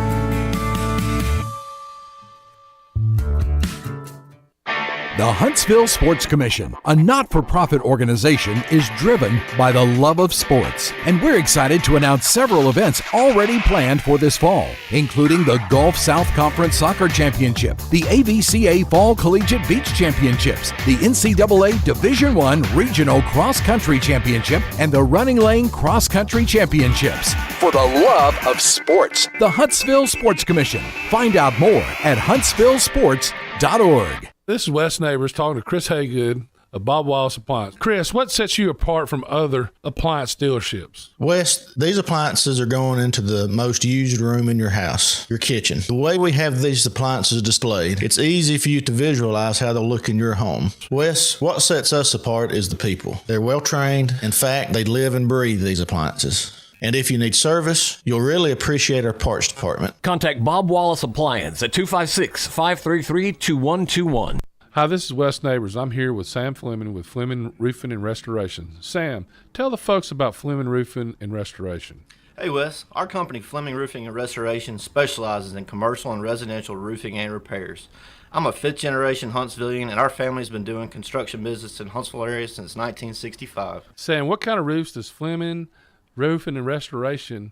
The Huntsville Sports Commission, a not-for-profit organization, is driven by the love of sports. And we're excited to announce several events already planned for this fall, including the Gulf South Conference Soccer Championship, the AVCA Fall Collegiate Beach Championships, the NCAA Division I Regional Cross Country Championship, and the Running Lane Cross Country Championships. For the love of sports, the Huntsville Sports Commission. Find out more at huntsvillesports.org. This is Wes Neighbors talking to Chris Haygood of Bob Wallace Appliance. Chris, what sets you apart from other appliance dealerships? Wes, these appliances are going into the most used room in your house, your kitchen. The way we have these appliances displayed, it's easy for you to visualize how they'll look in your home. Wes, what sets us apart is the people. They're well trained. In fact, they live and breathe these appliances. And if you need service, you'll really appreciate our parts department. Contact Bob Wallace Appliance at 256-533-2121. Hi, this is Wes Neighbors. I'm here with Sam Fleming with Fleming Roofing and Restoration. Sam, tell the folks about Fleming Roofing and Restoration. Hey Wes, our company Fleming Roofing and Restoration specializes in commercial and residential roofing and repairs. I'm a fifth-generation Huntsvillian, and our family's been doing construction business in Huntsville area since 1965. Sam, what kind of roofs does Fleming Roofing and Restoration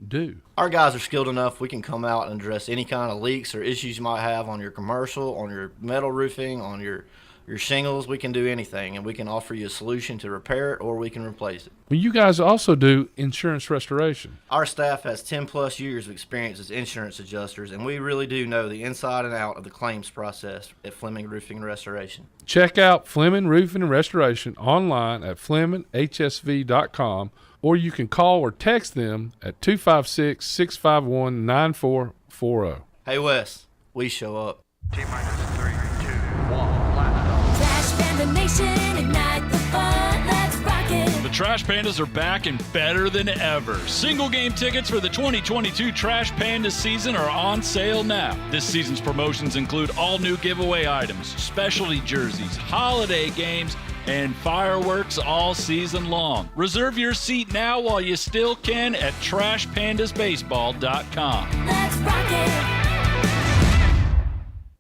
do? Our guys are skilled enough. We can come out and address any kind of leaks or issues you might have on your commercial, on your metal roofing, on your shingles. We can do anything, and we can offer you a solution to repair it, or we can replace it. Well, you guys also do insurance restoration. Our staff has 10-plus years of experience as insurance adjusters, and we really do know the inside and out of the claims process at Fleming Roofing and Restoration. Check out Fleming Roofing and Restoration online at FlemingHSV.com, or you can call or text them at 256-651-9440. Hey, Wes, we show up. T-minus 3, 2, 1, blast. Trash Panda Nation, ignite the fun, let's rock it. The Trash Pandas are back and better than ever. Single game tickets for the 2022 Trash Panda season are on sale now. This season's promotions include all new giveaway items, specialty jerseys, holiday games, and fireworks all season long. Reserve your seat now while you still can at TrashPandasBaseball.com. Let's rock it.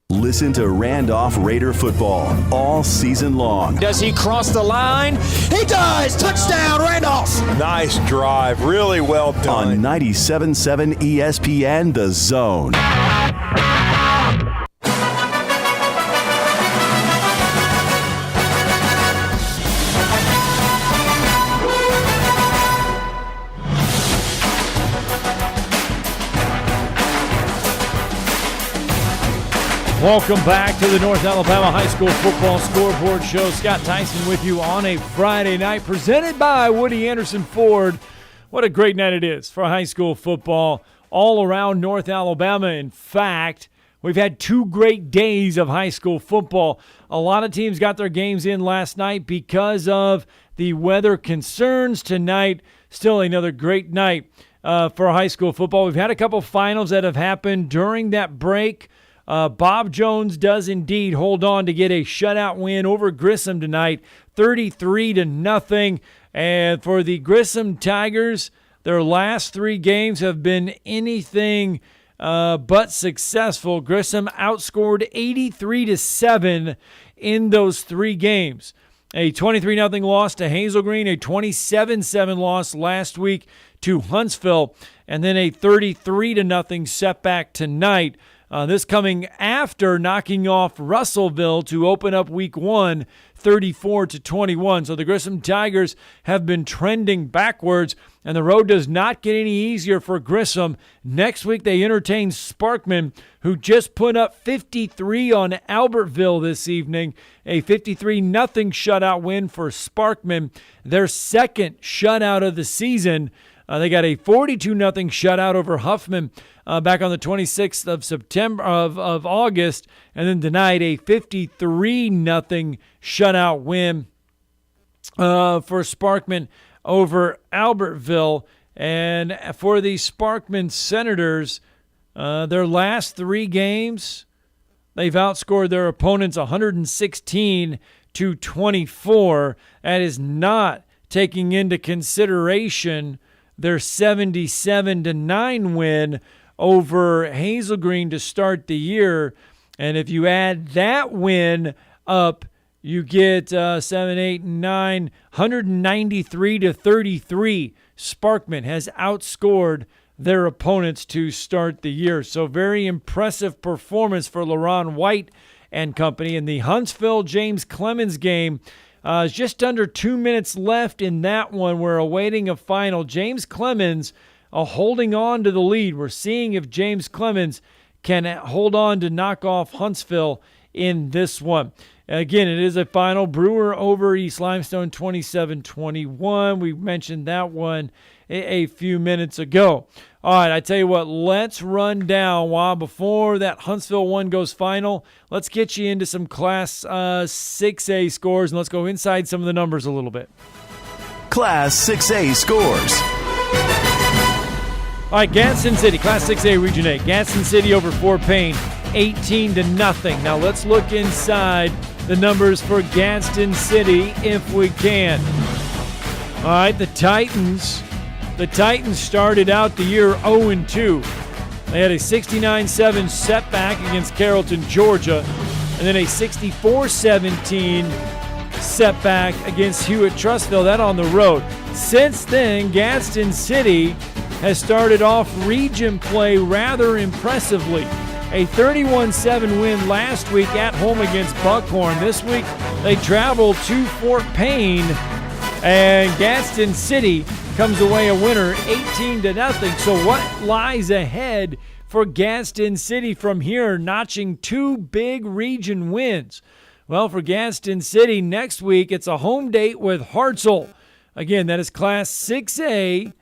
Listen to Randolph Raider football all season long. Does he cross the line? He does! Touchdown, Randolph! Nice drive. Really well done. On 97.7 ESPN, The Zone. Welcome back to the North Alabama High School Football Scoreboard Show. Scott Tyson with you on a Friday night, presented by Woody Anderson Ford. What a great night it is for high school football all around North Alabama. In fact, we've had 2 great days of high school football. A lot of teams got their games in last night because of the weather concerns. Tonight, still another great night for high school football. We've had a couple finals that have happened during that break. Bob Jones does indeed hold on to get a shutout win over Grissom tonight, 33-0. And for the Grissom Tigers, their last 3 games have been anything but successful. Grissom outscored 83-7 in those 3 games. A 23-0 loss to Hazel Green, a 27-7 loss last week to Huntsville, and then a 33-0 setback tonight. This coming after knocking off Russellville to open up week 1, 34-21. So the Grissom Tigers have been trending backwards, and the road does not get any easier for Grissom. Next week they entertain Sparkman, who just put up 53 on Albertville this evening. A 53-0 shutout win for Sparkman, their second shutout of the season. They got a 42-0 shutout over Huffman back on the 26th of September of August, and then tonight a 53-0 shutout win for Sparkman over Albertville. And for the Sparkman Senators, their last 3 games, they've outscored their opponents 116-24. That is not taking into consideration their 77-9 win over Hazel Green to start the year. And if you add that win up. You get 7, 8, and 9, 193-33. Sparkman has outscored their opponents to start the year. So very impressive performance for LaRon White and company. In the Huntsville-James Clemens game, just under 2 minutes left in that one. We're awaiting a final. James Clemens holding on to the lead. We're seeing if James Clemens can hold on to knock off Huntsville in this one. Again, it is a final. Brewer over East Limestone 27-21. We mentioned that one a few minutes ago. All right, I tell you what, let's run down before that Huntsville one goes final. Let's get you into some Class 6A scores, and let's go inside some of the numbers a little bit. Class 6A scores. All right, Gadsden City, Class 6A Region 8. Gadsden City over Fort Payne, 18-0. Now let's look inside the numbers for Gadsden City if we can. All right, the Titans started out the year 0-2. They had a 69-7 setback against Carrollton, Georgia, and then a 64-17 setback against Hewitt-Trussville, that on the road. Since then, Gadsden City has started off region play rather impressively. A 31-7 win last week at home against Buckhorn. This week, they travel to Fort Payne, and Gadsden City comes away a winner, 18-0. So what lies ahead for Gadsden City from here, notching 2 big region wins? Well, for Gadsden City, next week, it's a home date with Hartselle. Again, that is Class 6A.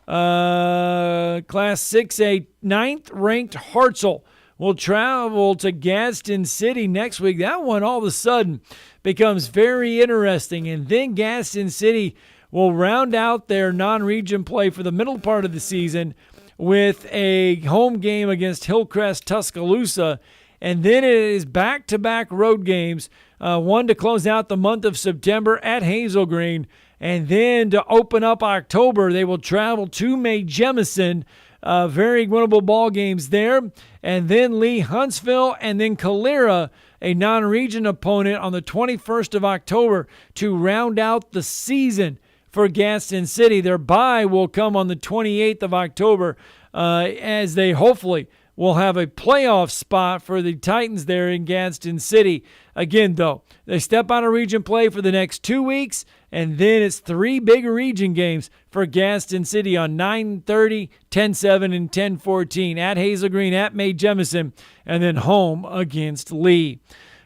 Class 6A, 9th-ranked Hartselle will travel to Gadsden City next week. That one all of a sudden becomes very interesting. And then Gadsden City will round out their non-region play for the middle part of the season with a home game against Hillcrest Tuscaloosa. And then it is back-to-back road games, one to close out the month of September at Hazel Green. And then to open up October, they will travel to May Jemison. Very winnable ball games there. And then Lee Huntsville and then Calera, a non-region opponent on the 21st of October to round out the season for Gadsden City. Their bye will come on the 28th of October as they hopefully will have a playoff spot for the Titans there in Gadsden City. Again, though, they step out of region play for the next 2 weeks, and then it's 3 big region games for Gadsden City on 9:30, 10:7, and 10:14 at Hazel Green, at May Jemison, and then home against Lee.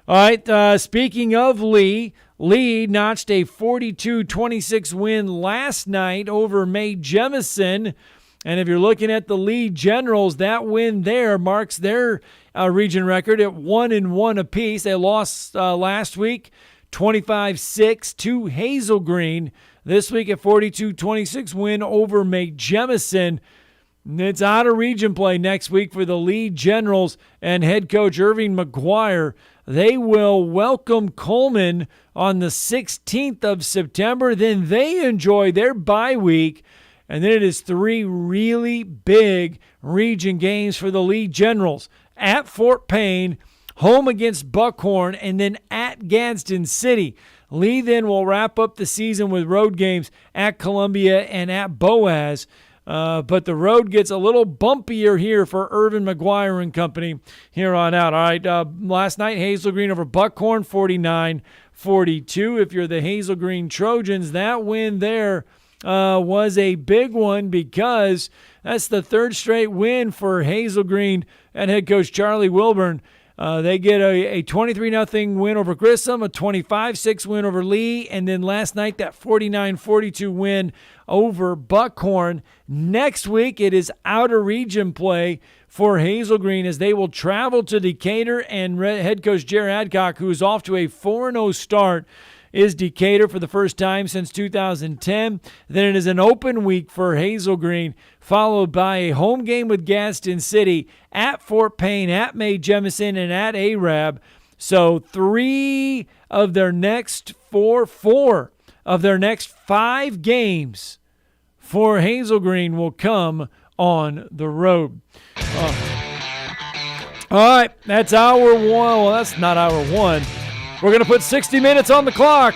All right, speaking of Lee notched a 42-26 win last night over May Jemison. And if you're looking at the Lee Generals, that win there marks their region record at 1-1 apiece. They lost last week 25-6 to Hazel Green. This week a 42-26 win over May Jemison. It's out of region play next week for the Lee Generals and head coach Irving McGuire. They will welcome Coleman on the 16th of September. Then they enjoy their bye week. And then it is 3 really big region games for the Lee Generals. At Fort Payne, home against Buckhorn, and then at Gadsden City. Lee then will wrap up the season with road games at Columbia and at Boaz. But the road gets a little bumpier here for Irvin McGuire and company here on out. All right, last night, Hazel Green over Buckhorn, 49-42. If you're the Hazel Green Trojans, that win there was a big one because that's the 3rd straight win for Hazel Green and head coach Charlie Wilburn. They get a 23-0 win over Grissom, a 25-6 win over Lee, and then last night that 49-42 win over Buckhorn. Next week it is out-of-region play for Hazel Green as they will travel to Decatur, and head coach Jerry Adcock, who is off to a 4-0 start, is Decatur for the first time since 2010. Then it is an open week for Hazel Green, followed by a home game with Gadsden City, at Fort Payne, at May Jemison, and at Arab. So 4 of their next 5 games for Hazel Green will come on the road. All right, that's hour 1. Well, that's not hour 1. We're going to put 60 minutes on the clock.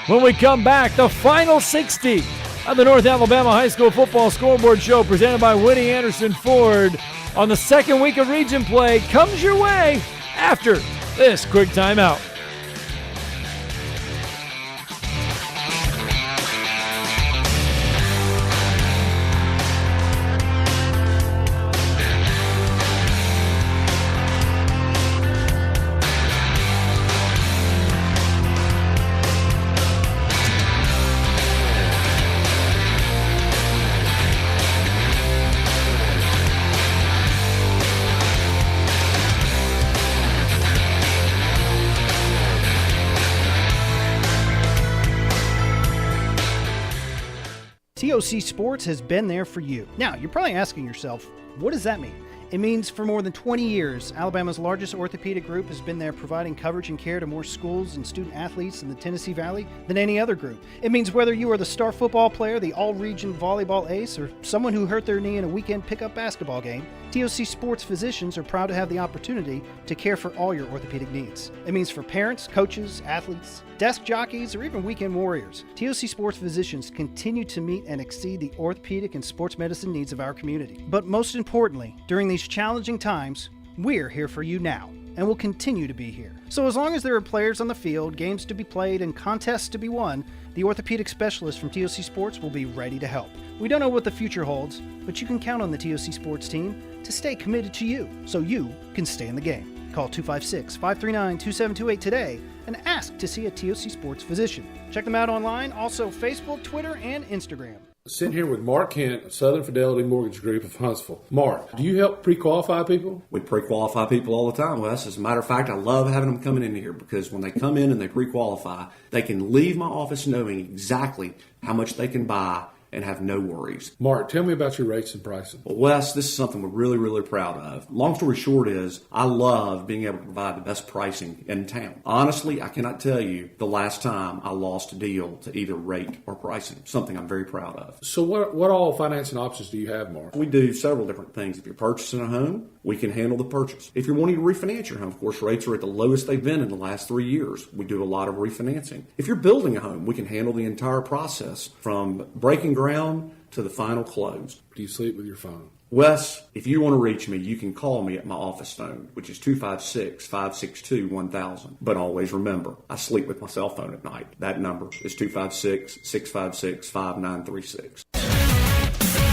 When we come back, the final 60 of the North Alabama High School Football Scoreboard Show presented by Woody Anderson Ford on the second week of region play comes your way after this quick timeout. TOC Sports has been there for you. Now, you're probably asking yourself, what does that mean? It means for more than 20 years, Alabama's largest orthopedic group has been there providing coverage and care to more schools and student athletes in the Tennessee Valley than any other group. It means whether you are the star football player, the all-region volleyball ace, or someone who hurt their knee in a weekend pickup basketball game, TOC Sports physicians are proud to have the opportunity to care for all your orthopedic needs. It means for parents, coaches, athletes, desk jockeys, or even weekend warriors, TOC Sports physicians continue to meet and exceed the orthopedic and sports medicine needs of our community. But most importantly, during these challenging times, we're here for you now, and will continue to be here. So as long as there are players on the field, games to be played, and contests to be won, the orthopedic specialists from TOC Sports will be ready to help. We don't know what the future holds, but you can count on the TOC Sports team to stay committed to you, so you can stay in the game. Call 256-539-2728 today and ask to see a TOC Sports physician. Check them out online, also Facebook, Twitter, and Instagram. Sitting here with Mark Kent of Southern Fidelity Mortgage Group of Huntsville. Mark, do you help pre-qualify people? We pre-qualify people all the time, Wes. As a matter of fact, I love having them coming in here because when they come in and they pre-qualify, they can leave my office knowing exactly how much they can buy and have no worries. Mark, tell me about your rates and pricing. Well, Wes, this is something we're really, really proud of. Long story short is, I love being able to provide the best pricing in town. Honestly, I cannot tell you the last time I lost a deal to either rate or pricing, something I'm very proud of. So what all financing options do you have, Mark? We do several different things. If you're purchasing a home, we can handle the purchase. If you're wanting to refinance your home, of course, rates are at the lowest they've been in the last 3 years. We do a lot of refinancing. If you're building a home, we can handle the entire process from breaking ground to the final close. Do you sleep with your phone? Wes, if you want to reach me, you can call me at my office phone, which is 256-562-1000. But always remember, I sleep with my cell phone at night. That number is 256-656-5936.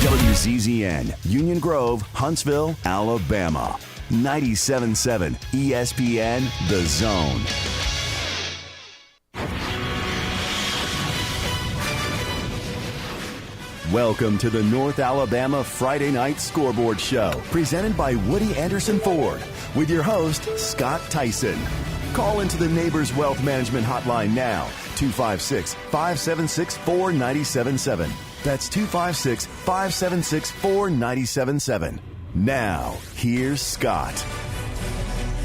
WZZN, Union Grove, Huntsville, Alabama. 97.7 ESPN, The Zone. Welcome to the North Alabama Friday Night Scoreboard Show, presented by Woody Anderson Ford, with your host, Scott Tyson. Call into the Neighbors Wealth Management Hotline now, 256-576-4977. That's 256-576-4977. Now, here's Scott.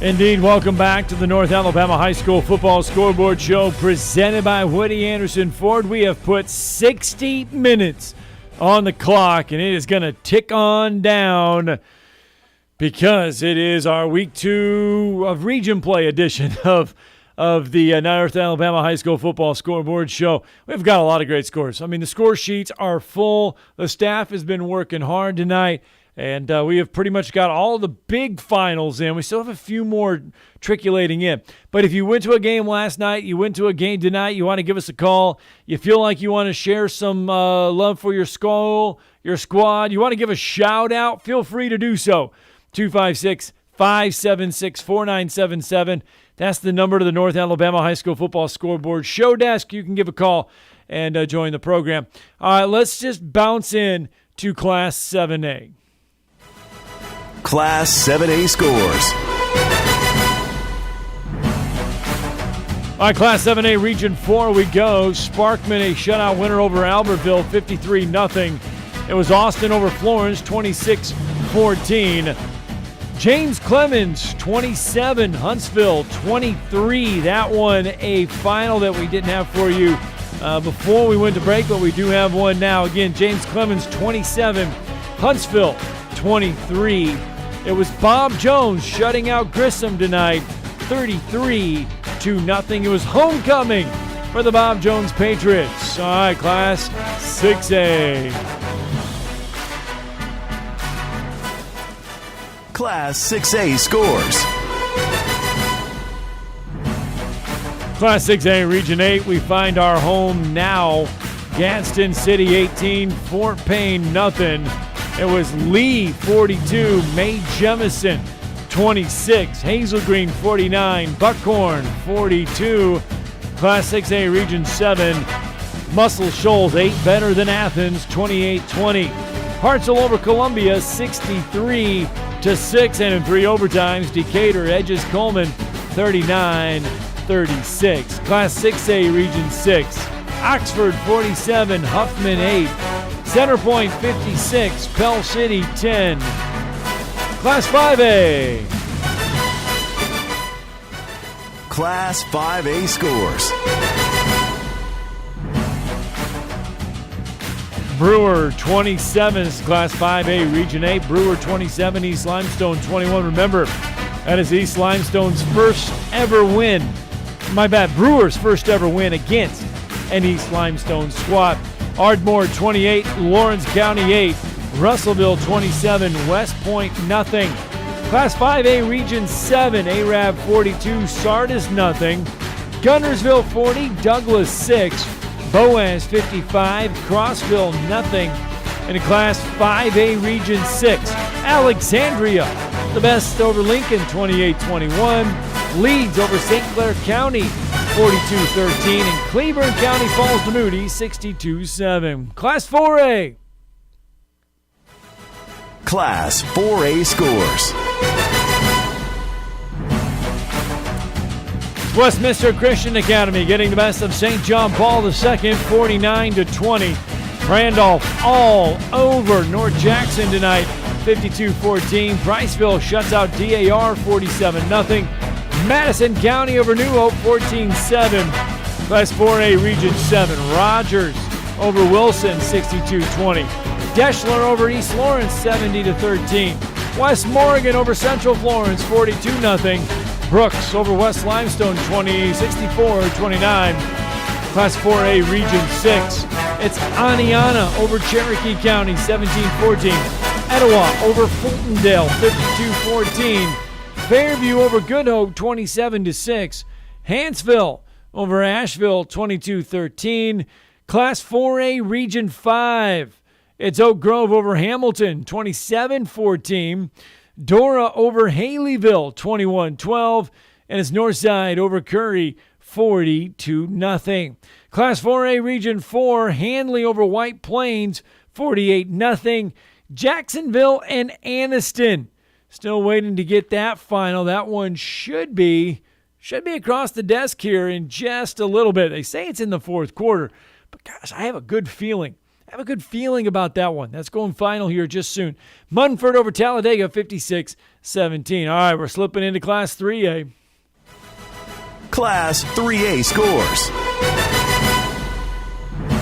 Indeed, welcome back to the North Alabama High School Football Scoreboard Show presented by Woody Anderson Ford. We have put 60 minutes on the clock, and it is going to tick on down because it is our Week 2 of Region Play edition of the North Alabama High School Football Scoreboard Show. We've got a lot of great scores. I mean, the score sheets are full. The staff has been working hard tonight, and we have pretty much got all the big finals in. We still have a few more trickulating in. But if you went to a game last night, you went to a game tonight, you want to give us a call, you feel like you want to share some love for your school, your squad, you want to give a shout-out, feel free to do so. 256-576-4977. That's the number to the North Alabama High School Football Scoreboard Show Desk. You can give a call and join the program. All right, let's just bounce in to Class 7A. Class 7A scores. All right, Class 7A Region 4 we go. Sparkman a shutout winner over Albertville, 53-0. It was Austin over Florence, 26-14. James Clemens, 27. Huntsville, 23. That one a final that we didn't have for you before we went to break, but we do have one now. Again, James Clemens, 27. Huntsville, 23. It was Bob Jones shutting out Grissom tonight, 33-24. 42-0. It was homecoming for the Bob Jones Patriots. All right, Class 6A. Class 6A scores. Class 6A Region 8, we find our home now. Gadsden City 18, Fort Payne nothing. It was Lee 42, May Jemison 26, Hazel Green 49, Buckhorn 42. Class 6A Region 7, Muscle Shoals 8 better than Athens 28-20. Hartselle over Columbia 63-6, and in 3 overtimes Decatur edges Coleman 39-36. Class 6A Region 6, Oxford 47, Huffman 8, Centerpoint 56, Pell City 10. Class 5A. Class 5A scores. Brewer 27 is Class 5A Region 8. Brewer 27, East Limestone 21. Remember, that is East Limestone's first ever win. My bad, Brewer's first ever win against an East Limestone squad. Ardmore 28, Lawrence County 8, Russellville 27, West Point nothing. Class 5A Region 7, Arab 42, Sardis nothing. Gunnersville 40, Douglas 6, Boaz 55, Crossville nothing. And in Class 5A Region 6, Alexandria, the best over Lincoln 28-21. Leeds over St. Clair County 42-13, and Cleburne County falls to Moody 62-7. Class 4A. Class 4A scores. Westminster Christian Academy getting the best of St. John Paul II 49-20. Randolph all over North Jackson tonight 52-14. Priceville shuts out DAR 47-0. Madison County over New Hope 14-7. Class 4A Region 7. Rogers over Wilson 62-20. Deschler over East Lawrence 70-13. West Morgan over Central Florence 42-0. Brooks over West Limestone 64-29. Class 4A Region 6. It's Aniana over Cherokee County 17-14. Etowah over Fultondale 52-14. Fairview over Good Hope 27-6. Hanceville over Asheville 22-13. Class 4A Region 5. It's Oak Grove over Hamilton 27-14. Dora over Haleyville 21-12. And it's Northside over Curry 40-0. Class 4A Region 4, Handley over White Plains 48-0. Jacksonville and Anniston. Still waiting to get that final. That one should be across the desk here in just a little bit. They say it's in the fourth quarter, but gosh, I have a good feeling. About that one. That's going final here just soon. Munford over Talladega 56-17. All right, we're slipping into Class 3A. Class 3A scores.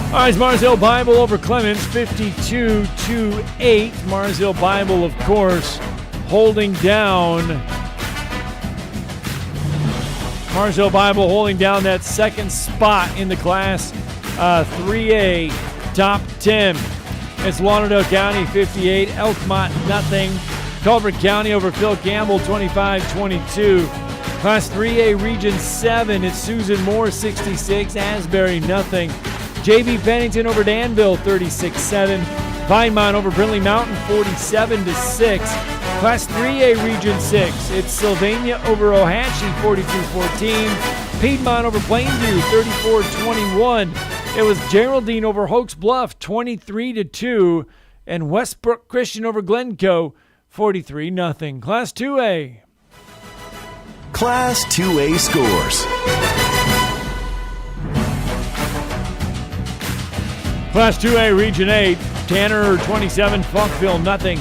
All right, it's Marsville Bible over Clemens 52-8. Marsville Bible, of course, holding down that second spot in the Class 3A top 10. It's Lauderdale County 58, Elkmont nothing. Culver County over Phil Campbell 25-22. Class 3A Region 7, it's Susan Moore 66, Asbury nothing. JB Pennington over Danville 36-7. Vinemont over Brindley Mountain 47-6. Class 3A Region 6, it's Sylvania over Ohatchee 42-14. Piedmont over Plainview 34-21. It was Geraldine over Hoax Bluff 23-2. And Westbrook Christian over Glencoe 43-0. Class 2A. Class 2A scores. Class 2A Region 8, Tanner 27, Funkville nothing.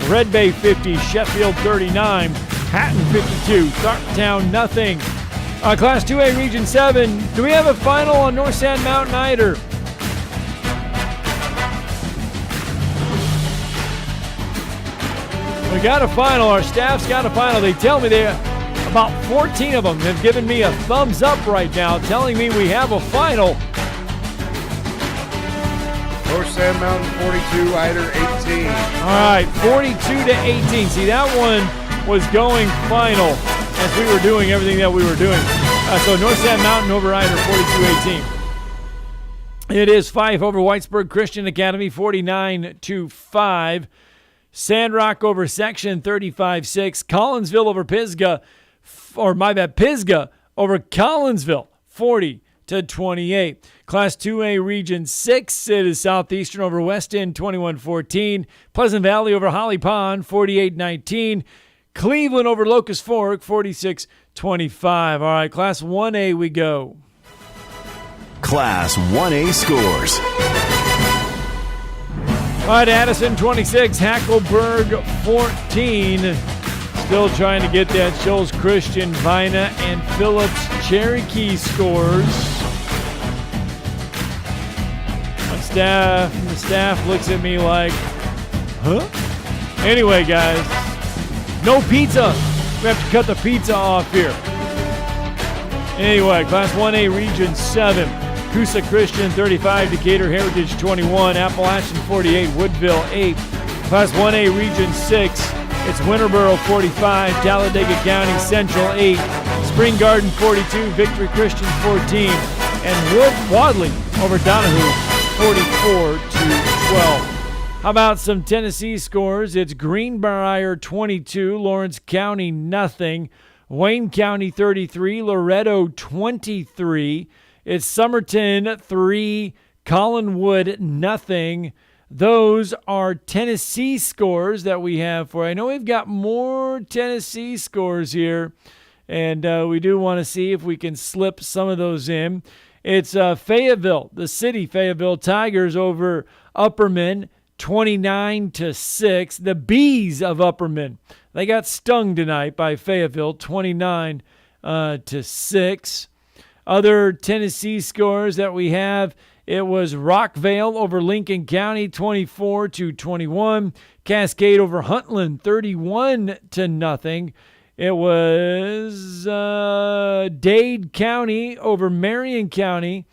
Red Bay 50, Sheffield 39, Hatton 52, Thorntown nothing. Class 2A Region 7, do we have a final on North Sand Mountain Eider? We got a final. Our staff's got a final. They tell me About 14 of them have given me a thumbs up right now, telling me we have a final. North Sand Mountain 42, Eider 18. All right, 42-18. See, that one was going final as we were doing everything that we were doing. So North Sand Mountain over Eider, 42-18. It is Fife over Whitesburg Christian Academy, 49-5. Sandrock over Section, 35-6. Collinsville over Pisgah, Pisgah over Collinsville, 40-28. Class 2A Region 6, it is Southeastern over West End, 21-14. Pleasant Valley over Holly Pond, 48-19. Cleveland over Locust Fork, 46-25. All right, Class 1A we go. Class 1A scores. All right, Addison 26, Hackleburg 14. Still trying to get that. Shoals Christian, Vina, and Phillips Cherokee scores. The staff looks at me like, huh? Anyway, guys, no pizza. We have to cut the pizza off here. Anyway, Class 1A Region 7. Coosa Christian 35, Decatur Heritage 21, Appalachian 48, Woodville 8. Class 1A Region 6, it's Winterboro 45, Talladega County Central 8, Spring Garden 42, Victory Christian 14, and Wadley over Donahue 44-12. How about some Tennessee scores? It's Greenbrier 22, Lawrence County nothing, Wayne County 33, Loretto 23. It's Somerton 3, Collinwood nothing. Those are Tennessee scores that we have for. I know we've got more Tennessee scores here, and we do want to see if we can slip some of those in. It's Fayetteville, the city, Fayetteville Tigers over Upperman, 29-6. The Bees of Upperman, they got stung tonight by Fayetteville, 29-6. Other Tennessee scores that we have, it was Rockvale over Lincoln County, 24-21. Cascade over Huntland, 31-0. It was Dade County over Marion County,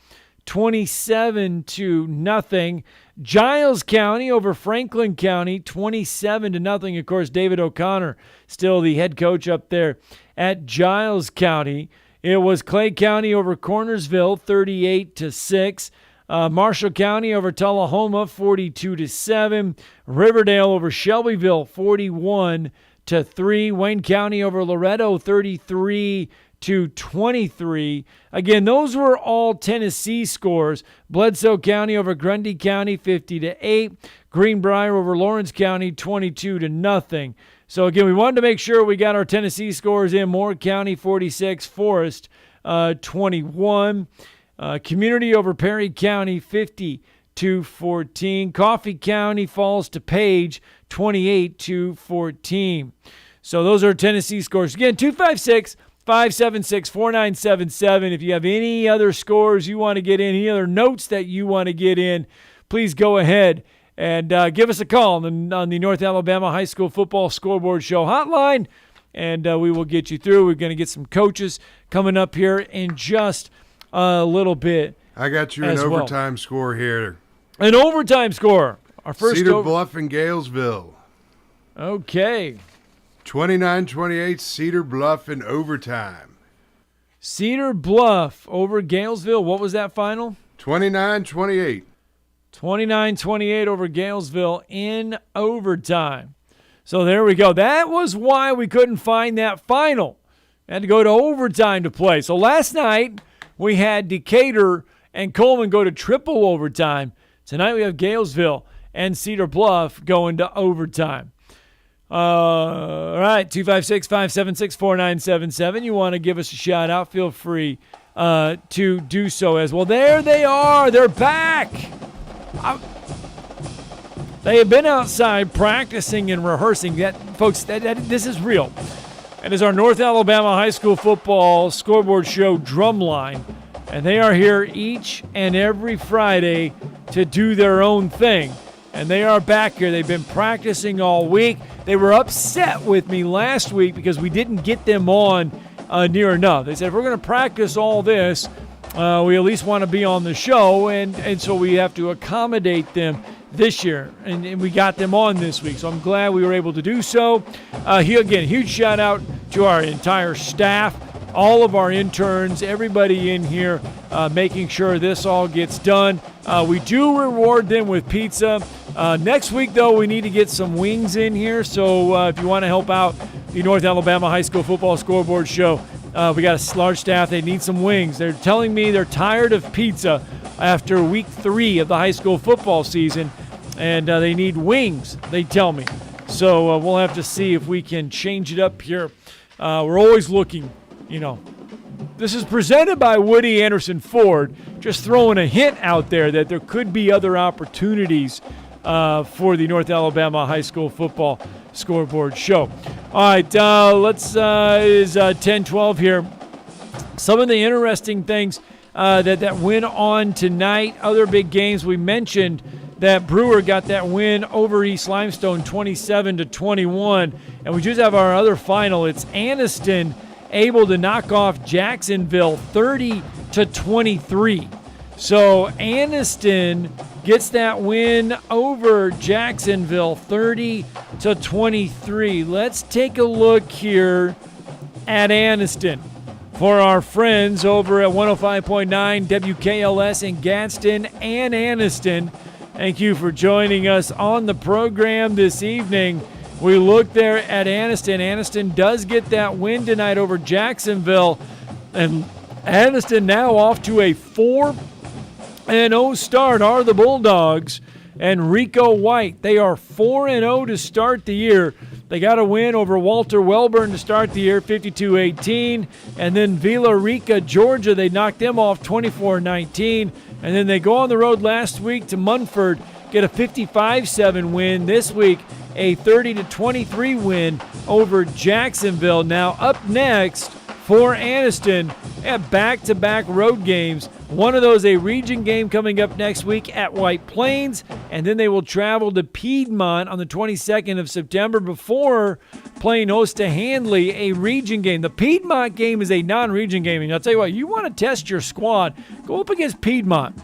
27-0. Giles County over Franklin County, 27-0. Of course, David O'Connor, still the head coach up there at Giles County. It was Clay County over Cornersville, 38-6. Marshall County over Tullahoma, 42-7. Riverdale over Shelbyville, 41-3. Wayne County over Loretto, 33-23. Again, those were all Tennessee scores. Bledsoe County over Grundy County, 50-8. Greenbrier over Lawrence County, 22-0. So, again, we wanted to make sure we got our Tennessee scores in. Moore County, 46. Forest, 21. Community over Perry County, 50-14. Coffee County falls to Page, 28-14. So those are Tennessee scores. Again, 256-576-4977. If you have any other scores you want to get in, any other notes that you want to get in, please go ahead and give us a call on the North Alabama High School Football Scoreboard Show hotline, and we will get you through. We're going to get some coaches coming up here in just a little bit. I got you an overtime score here. An overtime score. Our first Cedar Bluff and Galesville. Okay. 29-28 Cedar Bluff in overtime. Cedar Bluff over Galesville. What was that final? 29-28. 29-28 over Galesville in overtime. So there we go. That was why we couldn't find that final. Had to go to overtime to play. So last night we had Decatur and Coleman go to triple overtime. Tonight we have Galesville and Cedar Bluff going to overtime. All right, 256-576-4977. You want to give us a shout out, feel free to do so as well. There they are. They're back. They have been outside practicing and rehearsing. Folks, this is real. It is our North Alabama High School Football Scoreboard Show drumline, and they are here each and every Friday to do their own thing. And they are back here. They've been practicing all week. They were upset with me last week because we didn't get them on near enough. They said, if we're going to practice all this, we at least want to be on the show, and so we have to accommodate them this year, and we got them on this week, so I'm glad we were able to do so. Again, huge shout out to our entire staff, all of our interns, everybody in here making sure this all gets done. We do reward them with pizza. Next week, though, we need to get some wings in here, so if you want to help out the North Alabama High School Football Scoreboard Show, we got a large staff. They need some wings. They're telling me they're tired of pizza after week 3 of the high school football season, and they need wings, they tell me. So we'll have to see if we can change it up here. We're always looking, This is presented by Woody Anderson Ford, just throwing a hint out there that there could be other opportunities for the North Alabama High School Football Scoreboard Show. All right, let's is 10-12 here. Some of the interesting things that went on tonight, other big games. We mentioned that Brewer got that win over East Limestone 27-21, and we just have our other final. It's Anniston able to knock off Jacksonville 30-23. So Anniston gets that win over Jacksonville 30-23. Let's take a look here at Anniston for our friends over at 105.9 WKLS in Gadsden and Anniston. Thank you for joining us on the program this evening. We look there at Anniston. Anniston does get that win tonight over Jacksonville. And Anniston now off to a 4-0 start are the Bulldogs. And Rico White, they are 4-0 to start the year. They got a win over Walter Welburn to start the year, 52-18. And then Villa Rica, Georgia, they knocked them off 24-19. And then they go on the road last week to Munford, get a 55-7 win. This week, a 30-23 win over Jacksonville. Now up next for Anniston at back-to-back road games. One of those a region game coming up next week at White Plains, and then they will travel to Piedmont on the 22nd of September before playing host to Handley, a region game. The Piedmont game is a non-region game, and I'll tell you what, you want to test your squad, go up against Piedmont.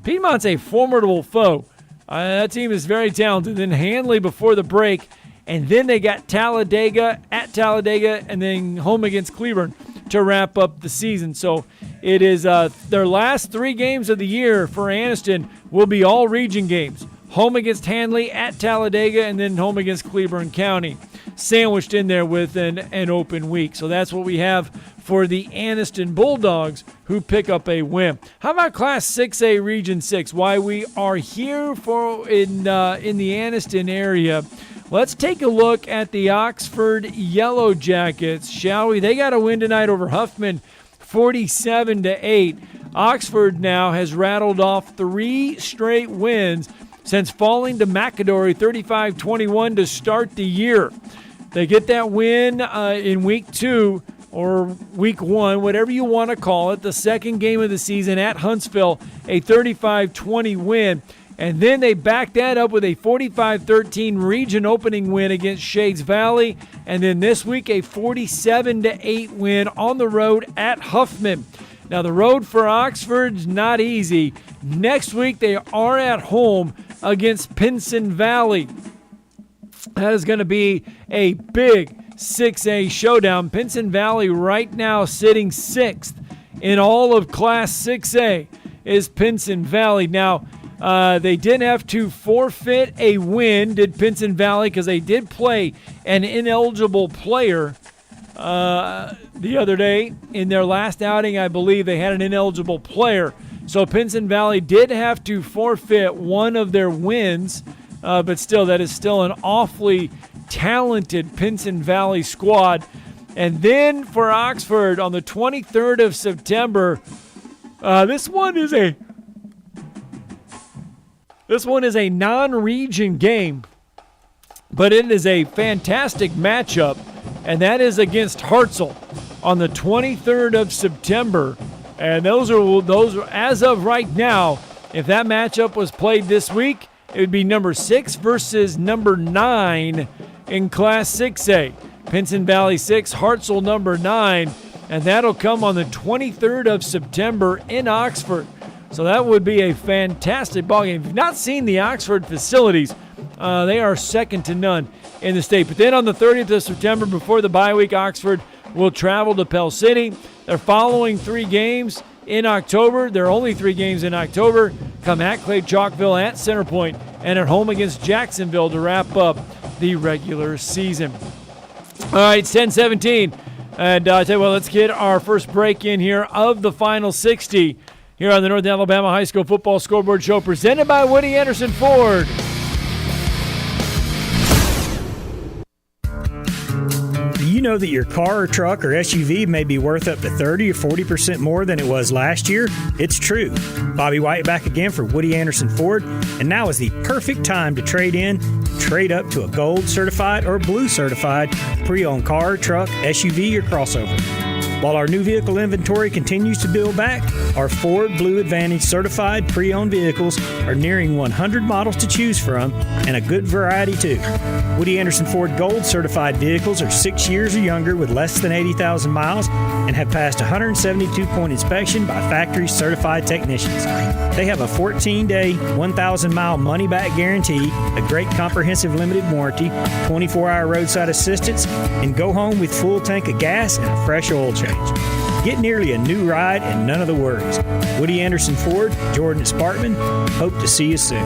Piedmont's a formidable foe. That team is very talented. Then Handley before the break, and then they got Talladega at Talladega, and then home against Cleburne to wrap up the season. So it is their last 3 games of the year for Anniston will be all region games. Home against Handley, at Talladega, and then home against Cleburne County, sandwiched in there with an open week. So that's what we have for the Anniston Bulldogs, who pick up a win. How about Class 6A Region 6? Why we are here for in the Anniston area. Let's take a look at the Oxford Yellow Jackets, shall we? They got a win tonight over Huffman, 47-8. Oxford now has rattled off 3 straight wins since falling to McAdory 35-21 to start the year. They get that win in week 2 or week 1, whatever you want to call it, the second game of the season at Huntsville, a 35-20 win. And then they back that up with a 45-13 region opening win against Shades Valley. And then this week, a 47-8 win on the road at Huffman. Now, the road for Oxford's not easy. Next week, they are at home against Pinson Valley. That is going to be a big 6A showdown. Pinson Valley right now sitting 6th in all of Class 6A is Pinson Valley. Now, they did have to forfeit a win, did Pinson Valley, because they did play an ineligible player the other day. In their last outing, I believe they had an ineligible player. So Pinson Valley did have to forfeit one of their wins, but still, that is still an awfully talented Pinson Valley squad. And then for Oxford on the 23rd of September, this one is a non-region game, but it is a fantastic matchup, and that is against Hartzell on the 23rd of September. And those are as of right now, if that matchup was played this week, it would be number 6 versus number 9 in Class 6A. Pinson Valley 6, Hartzell number 9. and that'll come on the 23rd of September in Oxford. So that would be a fantastic ballgame. If you've not seen the Oxford facilities, they are second to none in the state. But then on the 30th of September, before the bye week, Oxford will travel to Pell City. Their following 3 games in October, there are only 3 games in October, come at Clay Chalkville, at Centerpoint, and at home against Jacksonville to wrap up the regular season. All right, it's 10-17. And I tell you what, let's get our first break in here of the final 60 here on the North Alabama High School Football Scoreboard Show, presented by Woody Anderson Ford. Do you know that your car or truck or SUV may be worth up to 30 or 40% more than it was last year? It's true. Bobby White back again for Woody Anderson Ford, and now is the perfect time to trade in, trade up to a gold certified or blue certified pre-owned car, truck, SUV, or crossover. While our new vehicle inventory continues to build back, our Ford Blue Advantage certified pre-owned vehicles are nearing 100 models to choose from, and a good variety too. Woody Anderson Ford Gold certified vehicles are 6 years or younger with less than 80,000 miles and have passed 172-point inspection by factory certified technicians. They have a 14-day, 1,000-mile money-back guarantee, a great comprehensive limited warranty, 24-hour roadside assistance, and go home with full tank of gas and a fresh oil change. Get nearly a new ride and none of the worries. Woody Anderson Ford, Jordan Spartman, hope to see you soon.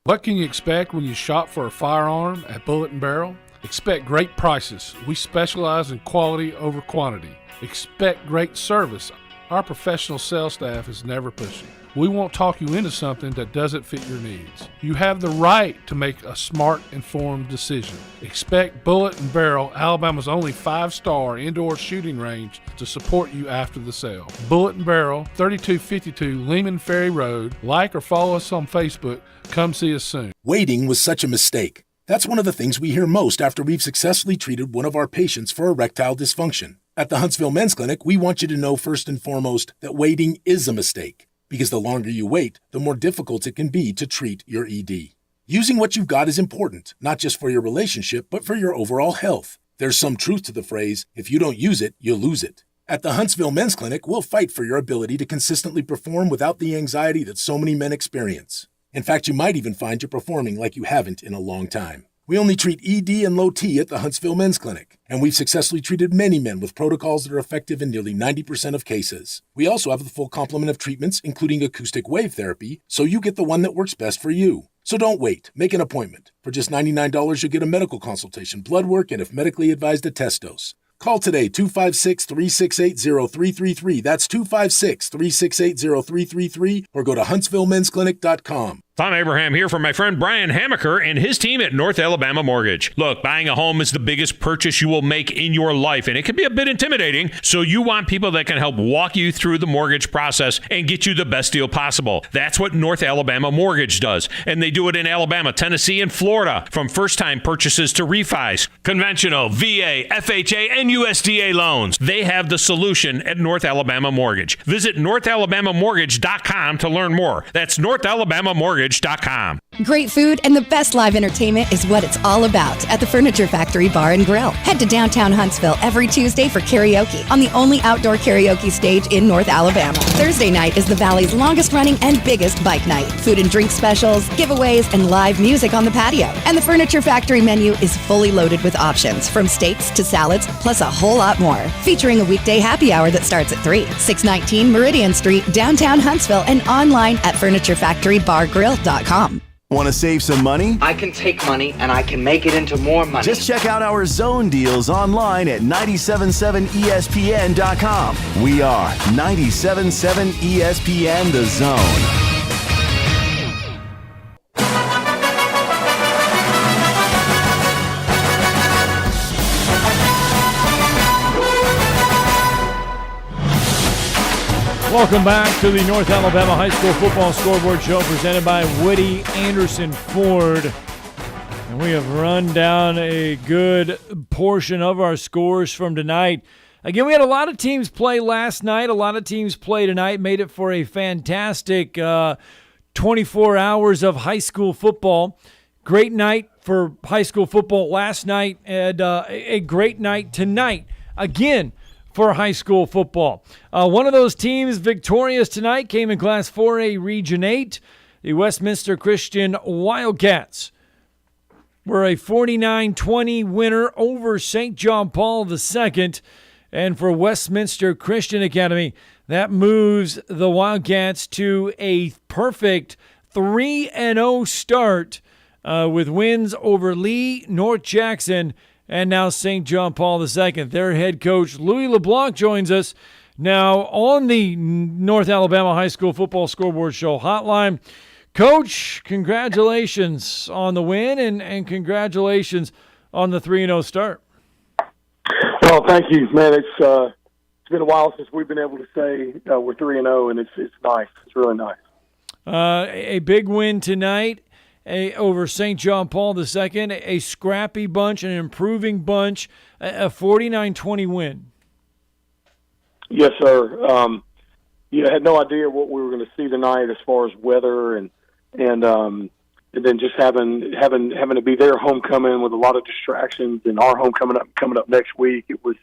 What can you expect when you shop for a firearm at Bullet & Barrel? Expect great prices. We specialize in quality over quantity. Expect great service. Our professional sales staff is never pushy. We won't talk you into something that doesn't fit your needs. You have the right to make a smart, informed decision. Expect Bullet & Barrel, Alabama's only 5-star indoor shooting range, to support you after the sale. Bullet & Barrel, 3252 Lehman Ferry Road. Like or follow us on Facebook. Come see us soon. Waiting was such a mistake. That's one of the things we hear most after we've successfully treated one of our patients for erectile dysfunction. At the Huntsville Men's Clinic, we want you to know first and foremost that waiting is a mistake. Because the longer you wait, the more difficult it can be to treat your ED. Using what you've got is important, not just for your relationship, but for your overall health. There's some truth to the phrase, if you don't use it, you lose it. At the Huntsville Men's Clinic, we'll fight for your ability to consistently perform without the anxiety that so many men experience. In fact, you might even find you're performing like you haven't in a long time. We only treat ED and low T at the Huntsville Men's Clinic, and we've successfully treated many men with protocols that are effective in nearly 90% of cases. We also have the full complement of treatments, including acoustic wave therapy, so you get the one that works best for you. So don't wait. Make an appointment. For just $99, you'll get a medical consultation, blood work, and if medically advised, a test dose. Call today, 256-368-0333. That's 256-368-0333, or go to HuntsvilleMen'sClinic.com. Tom Abraham here from my friend Brian Hamaker and his team at North Alabama Mortgage. Look, buying a home is the biggest purchase you will make in your life, and it can be a bit intimidating, so you want people that can help walk you through the mortgage process and get you the best deal possible. That's what North Alabama Mortgage does, and they do it in Alabama, Tennessee, and Florida, from first-time purchases to refis, conventional, VA, FHA, and USDA loans. They have the solution at North Alabama Mortgage. Visit NorthAlabamaMortgage.com to learn more. That's NorthAlabamaMortgage.com. Great food and the best live entertainment is what it's all about at the Furniture Factory Bar and Grill. Head to downtown Huntsville every Tuesday for karaoke on the only outdoor karaoke stage in North Alabama. Thursday night is the Valley's longest running and biggest bike night. Food and drink specials, giveaways, and live music on the patio. And the Furniture Factory menu is fully loaded with options from steaks to salads, plus a whole lot more. Featuring a weekday happy hour that starts at 3. 619 Meridian Street, downtown Huntsville, and online at FurnitureFactoryBarGrill.com. Want to save some money? I can take money and I can make it into more money. Just check out our zone deals online at 977ESPN.com. We are 977 ESPN The Zone. Welcome back to the North Alabama High School Football Scoreboard Show presented by Woody Anderson Ford. And we have run down a good portion of our scores from tonight. Again, we had a lot of teams play last night. A lot of teams play tonight. Made it for a fantastic 24 hours of high school football. Great night for high school football last night, and a great night tonight again for high school football. One of those teams victorious tonight came in Class 4A Region 8. The Westminster Christian Wildcats were a 49-20 winner over St. John Paul II. And for Westminster Christian Academy, that moves the Wildcats to a perfect 3-0 start with wins over Lee, North Jackson, and now St. John Paul II. Their head coach, Louis LeBlanc, joins us now on the North Alabama High School Football Scoreboard Show hotline. Coach, congratulations on the win and congratulations on the 3-0 start. Well, thank you, man. It's been a while since we've been able to say we're 3-0, and it's nice. It's really nice. A big win tonight over St. John Paul II, a scrappy bunch, an improving bunch, a 49-20 win. Yes, sir. I had no idea what we were going to see tonight as far as weather and then just having to be their homecoming with a lot of distractions, and our homecoming coming up next week. It was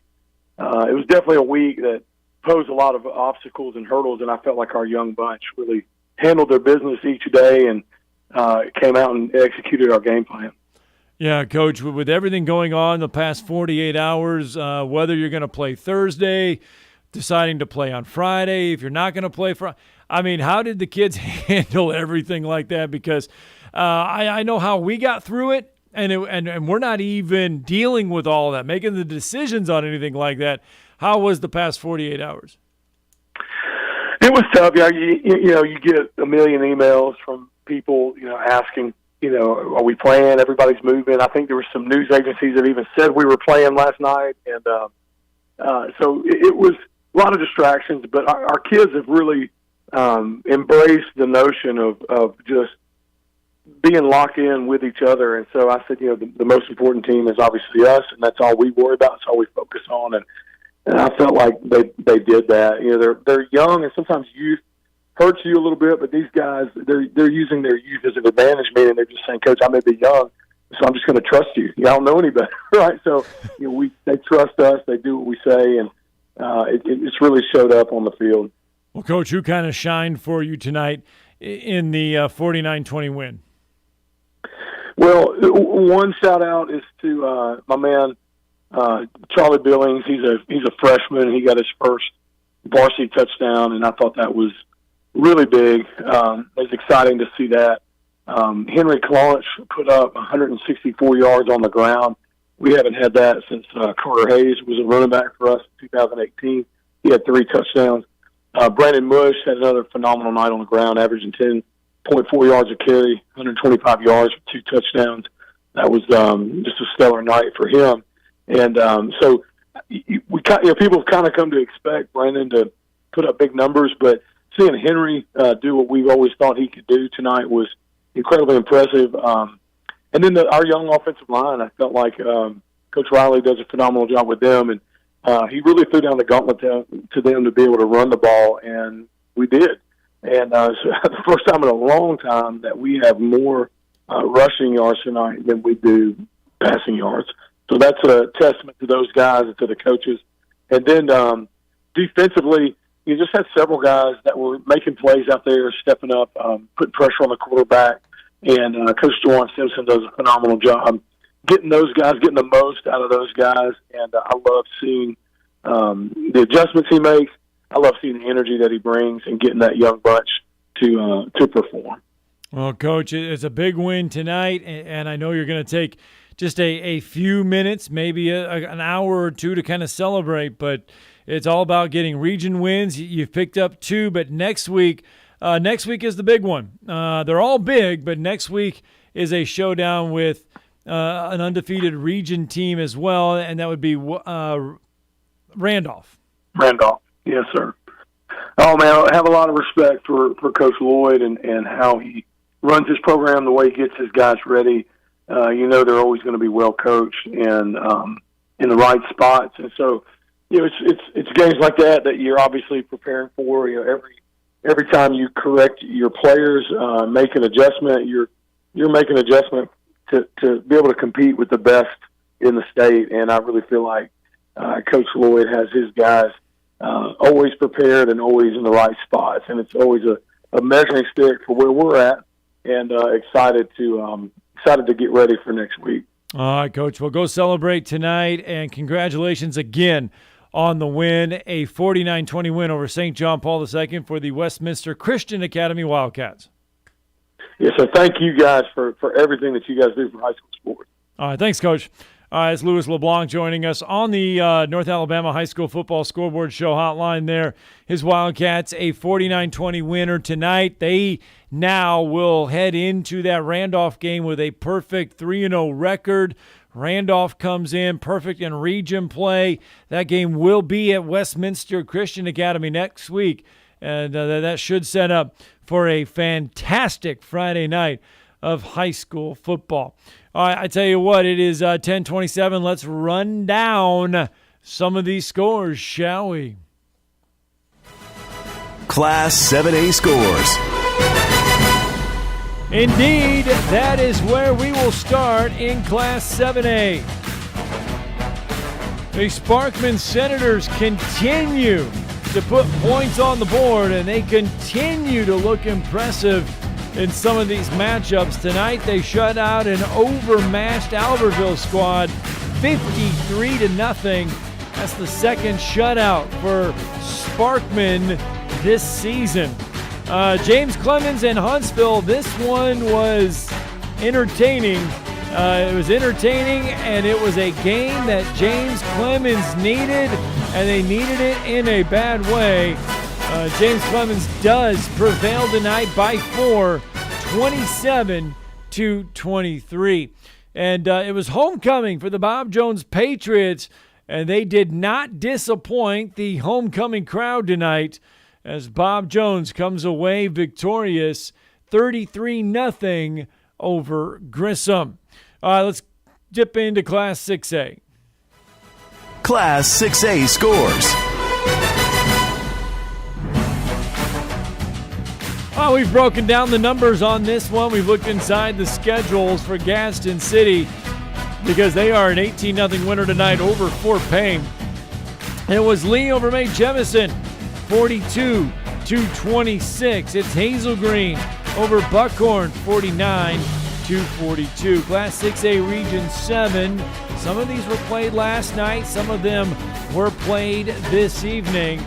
definitely a week that posed a lot of obstacles and hurdles, and I felt like our young bunch really handled their business each day and came out and executed our game plan. Yeah, Coach, with everything going on the past 48 hours, whether you're going to play Thursday, deciding to play on Friday, if you're not going to play Friday, I mean, how did the kids handle everything like that? Because I know how we got through it, and we're not even dealing with all that, making the decisions on anything like that. How was the past 48 hours? It was tough. Yeah, you get a million emails from people, asking, are we playing? Everybody's moving. I think there were some news agencies that even said we were playing last night, and so it was a lot of distractions. But our kids have really embraced the notion of just being locked in with each other. And so I said, the most important team is obviously us, and that's all we worry about. It's all we focus on. And I felt like they did that. They're young, and sometimes youth hurts you a little bit, but these guys, they're using their youth as an advantage, meaning they're just saying, Coach, I may be young, so I'm just going to trust you. I don't know any better, right? So they trust us. They do what we say, and it's really showed up on the field. Well, Coach, who kind of shined for you tonight in the 49-20 win? Well, one shout-out is to my man, Charlie Billings. He's a freshman. He got his first varsity touchdown, and I thought that was really big. It was exciting to see that. Henry Claunch put up 164 yards on the ground. We haven't had that since Carter Hayes was a running back for us in 2018. He had 3 touchdowns. Brandon Mush had another phenomenal night on the ground, averaging 10.4 yards a carry, 125 yards for 2 touchdowns. That was just a stellar night for him. And so people have kind of come to expect Brandon to put up big numbers, but seeing Henry do what we've always thought he could do tonight was incredibly impressive. And then our young offensive line, I felt like Coach Riley does a phenomenal job with them, and he really threw down the gauntlet to them to be able to run the ball, and we did. And so the first time in a long time that we have more rushing yards tonight than we do passing yards. So that's a testament to those guys and to the coaches. And then defensively, you just had several guys that were making plays out there, stepping up, putting pressure on the quarterback. And Coach Jordan Simpson does a phenomenal job getting those guys, getting the most out of those guys. And I love seeing the adjustments he makes. I love seeing the energy that he brings and getting that young bunch to perform. Well, Coach, it's a big win tonight, and I know you're going to take just a few minutes, maybe an hour or two to kind of celebrate, but it's all about getting region wins. You've picked up 2, but next week is the big one. They're all big, but next week is a showdown with an undefeated region team as well, and that would be Randolph. Randolph, yes, sir. Oh, man, I have a lot of respect for Coach Lloyd and how he runs his program, the way he gets his guys ready. They're always going to be well coached and in the right spots. And so, it's games like that you're obviously preparing for. Every time you correct your players, make an adjustment, you're making an adjustment to be able to compete with the best in the state. And I really feel like Coach Lloyd has his guys always prepared and always in the right spots, and it's always a measuring stick for where we're at, and excited to get ready for next week. All right, Coach. Well, go celebrate tonight, and congratulations again on the win, a 49-20 win over St. John Paul II for the Westminster Christian Academy Wildcats. Yes, so thank you guys for everything that you guys do for high school sports. All right, thanks, Coach. It's Louis LeBlanc joining us on the North Alabama High School Football Scoreboard Show hotline there. His Wildcats, a 49-20 winner tonight. They now will head into that Randolph game with a perfect 3-0 record. Randolph comes in perfect in region play. That game will be at Westminster Christian Academy next week, and that should set up for a fantastic Friday night of high school football. All right, I tell you what, it is 10:27. Let's run down some of these scores, shall we? Class 7A scores. Indeed, that is where we will start in Class 7A. The Sparkman Senators continue to put points on the board, and they continue to look impressive in some of these matchups. Tonight, they shut out an overmatched Albertville squad 53-0. That's the second shutout for Sparkman this season. James Clemens and Huntsville, this one was entertaining. It was entertaining, and it was a game that James Clemens needed, and they needed it in a bad way. James Clemens does prevail tonight by 4, 27-23. And it was homecoming for the Bob Jones Patriots, and they did not disappoint the homecoming crowd tonight as Bob Jones comes away victorious 33-0 over Grissom. Let's dip into Class 6A. Class 6A scores. We've broken down the numbers on this one. We've looked inside the schedules for Gadsden City because they are an 18-0 winner tonight over Fort Payne. It was Lee over May Jemison, 42-26. It's Hazel Green over Buckhorn, 49-42. Class 6A Region 7. Some of these were played last night. Some of them were played this evening.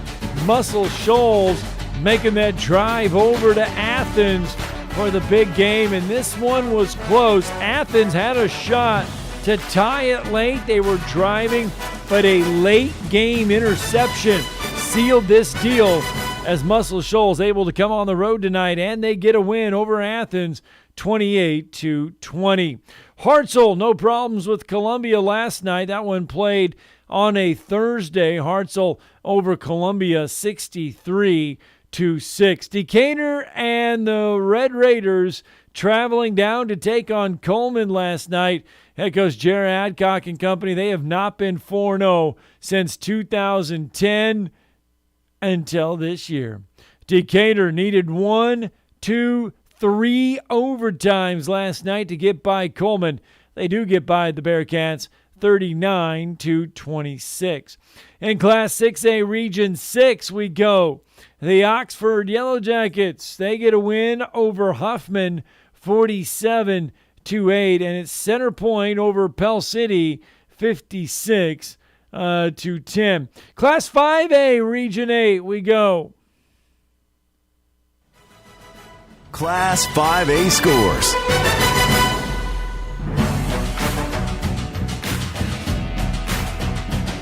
Muscle Shoals making that drive over to Athens for the big game, and this one was close. Athens had a shot to tie it late. They were driving, but a late game interception sealed this deal as Muscle Shoals able to come on the road tonight, and they get a win over Athens 28-20. Hartselle, no problems with Columbia last night. That one played on a Thursday. Hartselle over Columbia 63-6. Decatur and the Red Raiders traveling down to take on Coleman last night. Head coach Jerry Adcock and company, they have not been 4-0 since 2010 until this year. Decatur needed 1, 2, 3 overtimes last night to get by Coleman. They do get by the Bearcats 39-26. In Class 6A Region 6 we go. The Oxford Yellow Jackets, they get a win over Huffman 47-8, and it's Center Point over Pell City 56-10. Class 5A Region 8 we go. Class 5A scores.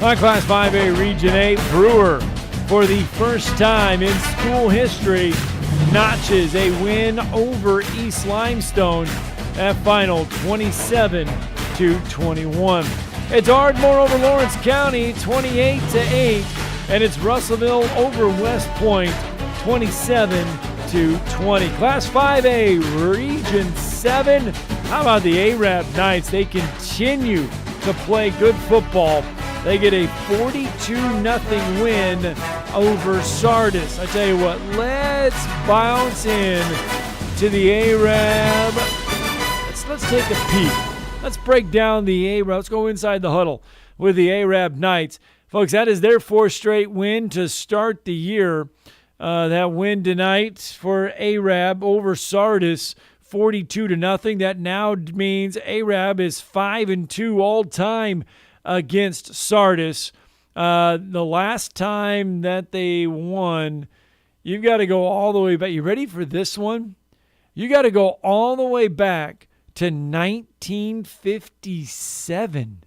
On Class 5A Region 8, Brewer, for the first time in school history, notches a win over East Limestone at final 27-21. It's Ardmore over Lawrence County 28-8, and it's Russellville over West Point 27-20. Class 5A Region 7, how about the Arab Knights? They continue to play good football. They get a 42-0 win over Sardis. I tell you what, let's bounce in to the Arab. Let's take a peek Let's break down the A-Rab. Let's go inside the huddle with the Arab Knights. Folks, that is their fourth straight win to start the year. That win tonight for Arab over Sardis, 42-0. That now means Arab is 5-2 all time against Sardis. The last time that they won, you've got to go all the way back. You ready for this one? You got to go all the way back to 1957.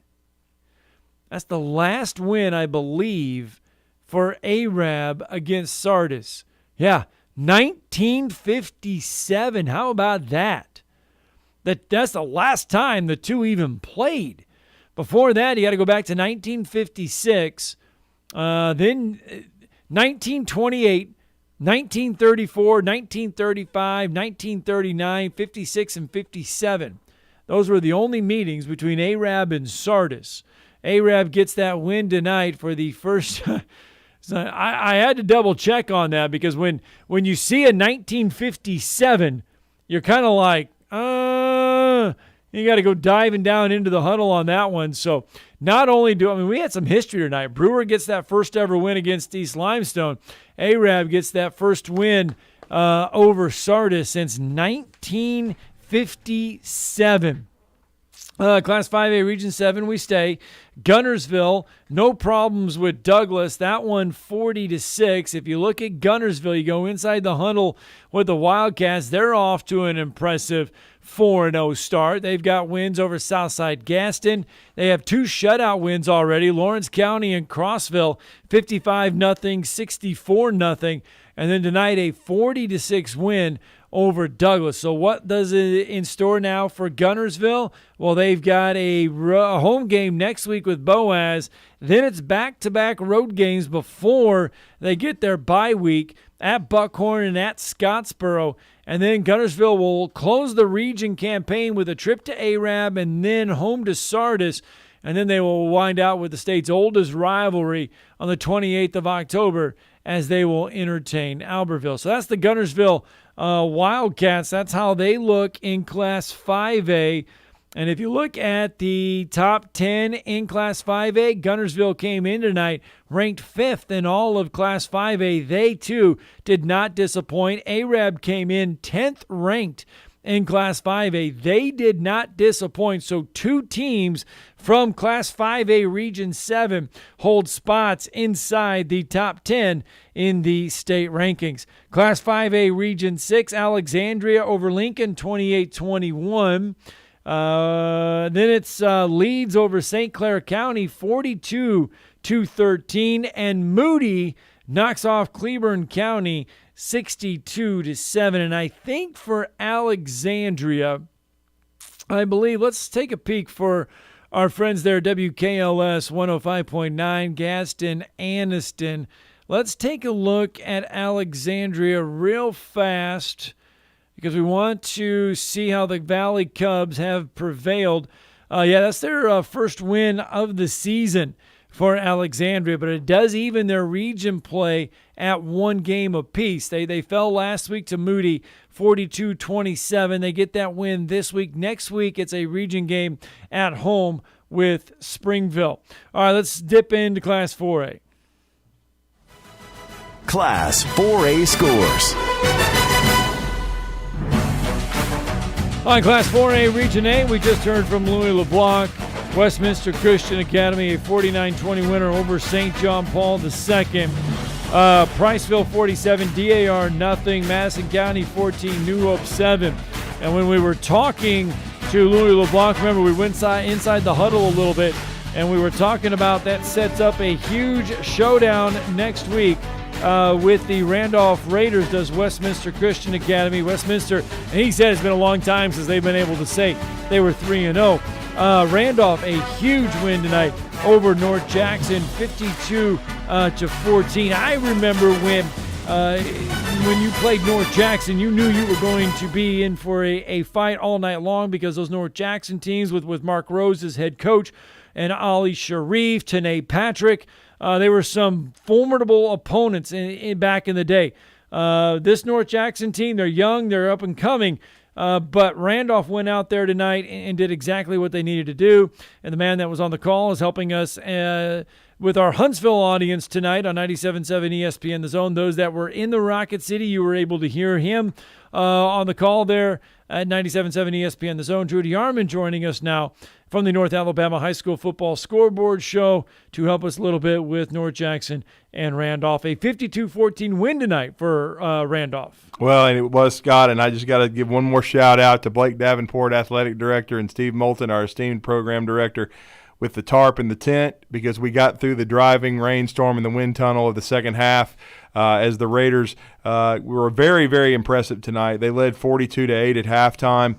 That's the last win, I believe, for Arab against Sardis. Yeah, 1957. How about that? That's the last time the two even played. Before that, you got to go back to 1956, then 1928, 1934, 1935, 1939, 56, and 57. Those were the only meetings between Arab and Sardis. Arab gets that win tonight for the first. So I had to double check on that because when you see a 1957, you're kind of like, you got to go diving down into the huddle on that one. So not only we had some history tonight. Brewer gets that first ever win against East Limestone. Arab gets that first win over Sardis since 1957. Class 5A Region 7, we stay. Gunnersville, no problems with Douglas. That one 40-6. If you look at Gunnersville, you go inside the huddle with the Wildcats. They're off to an impressive 4-0 start. They've got wins over Southside Gaston. They have two shutout wins already. Lawrence County and Crossville, 55-0, 64-0. And then tonight a 40-6 win over Douglas. So what does it in store now for Gunnersville? Well, they've got a home game next week with Boaz. Then it's back-to-back road games before they get their bye week at Buckhorn and at Scottsboro. And then Gunnersville will close the region campaign with a trip to Arab and then home to Sardis. And then they will wind out with the state's oldest rivalry on the 28th of October as they will entertain Albertville. So that's the Gunnersville Wildcats. That's how they look in Class 5A. And if you look at the top 10 in Class 5A, Gunnersville came in tonight ranked 5th in all of Class 5A. They, too, did not disappoint. Arab came in 10th ranked in Class 5A. They did not disappoint. So two teams from Class 5A Region 7 hold spots inside the top 10 in the state rankings. Class 5A Region 6, Alexandria over Lincoln, 28-21. Then it's Leeds over St. Clair County, 42-13. And Moody knocks off Cleburne County, 62-7. And I think for Alexandria, I believe, let's take a peek for our friends there, WKLS 105.9, Gaston, Anniston. Let's take a look at Alexandria real fast because we want to see how the Valley Cubs have prevailed. That's their first win of the season for Alexandria, but it does even their region play at one game apiece. They fell last week to Moody, 42-27. They get that win this week. Next week, it's a region game at home with Springville. All right, let's dip into Class 4A. Class 4A scores. On Class 4A Region 8, we just heard from Louis LeBlanc. Westminster Christian Academy, a 49-20 winner over St. John Paul II. Priceville 47, DAR nothing. Madison County 14, New Hope 7. And when we were talking to Louis LeBlanc, remember we went inside the huddle a little bit, and we were talking about that sets up a huge showdown next week with the Randolph Raiders, does Westminster Christian Academy. Westminster, and he said it's been a long time since they've been able to say they were 3-0. Randolph, a huge win tonight over North Jackson, 52-14. I remember when you played North Jackson, you knew you were going to be in for a fight all night long because those North Jackson teams with Mark Rose as head coach and Ali Sharif, Tanae Patrick, they were some formidable opponents back in the day. This North Jackson team, they're young, they're up and coming. But Randolph went out there tonight and did exactly what they needed to do. And the man that was on the call is helping us with our Huntsville audience tonight on 97.7 ESPN The Zone. Those that were in the Rocket City, you were able to hear him on the call there at 97.7 ESPN The Zone. Drudy Armand joining us now from the North Alabama High School Football Scoreboard Show to help us a little bit with North Jackson and Randolph. A 52-14 win tonight for Randolph. Well, and it was, Scott, and I just got to give one more shout-out to Blake Davenport, Athletic Director, and Steve Moulton, our esteemed Program Director, with the tarp and the tent, because we got through the driving rainstorm and the wind tunnel of the second half as the Raiders were very, very impressive tonight. They led 42-8 at halftime,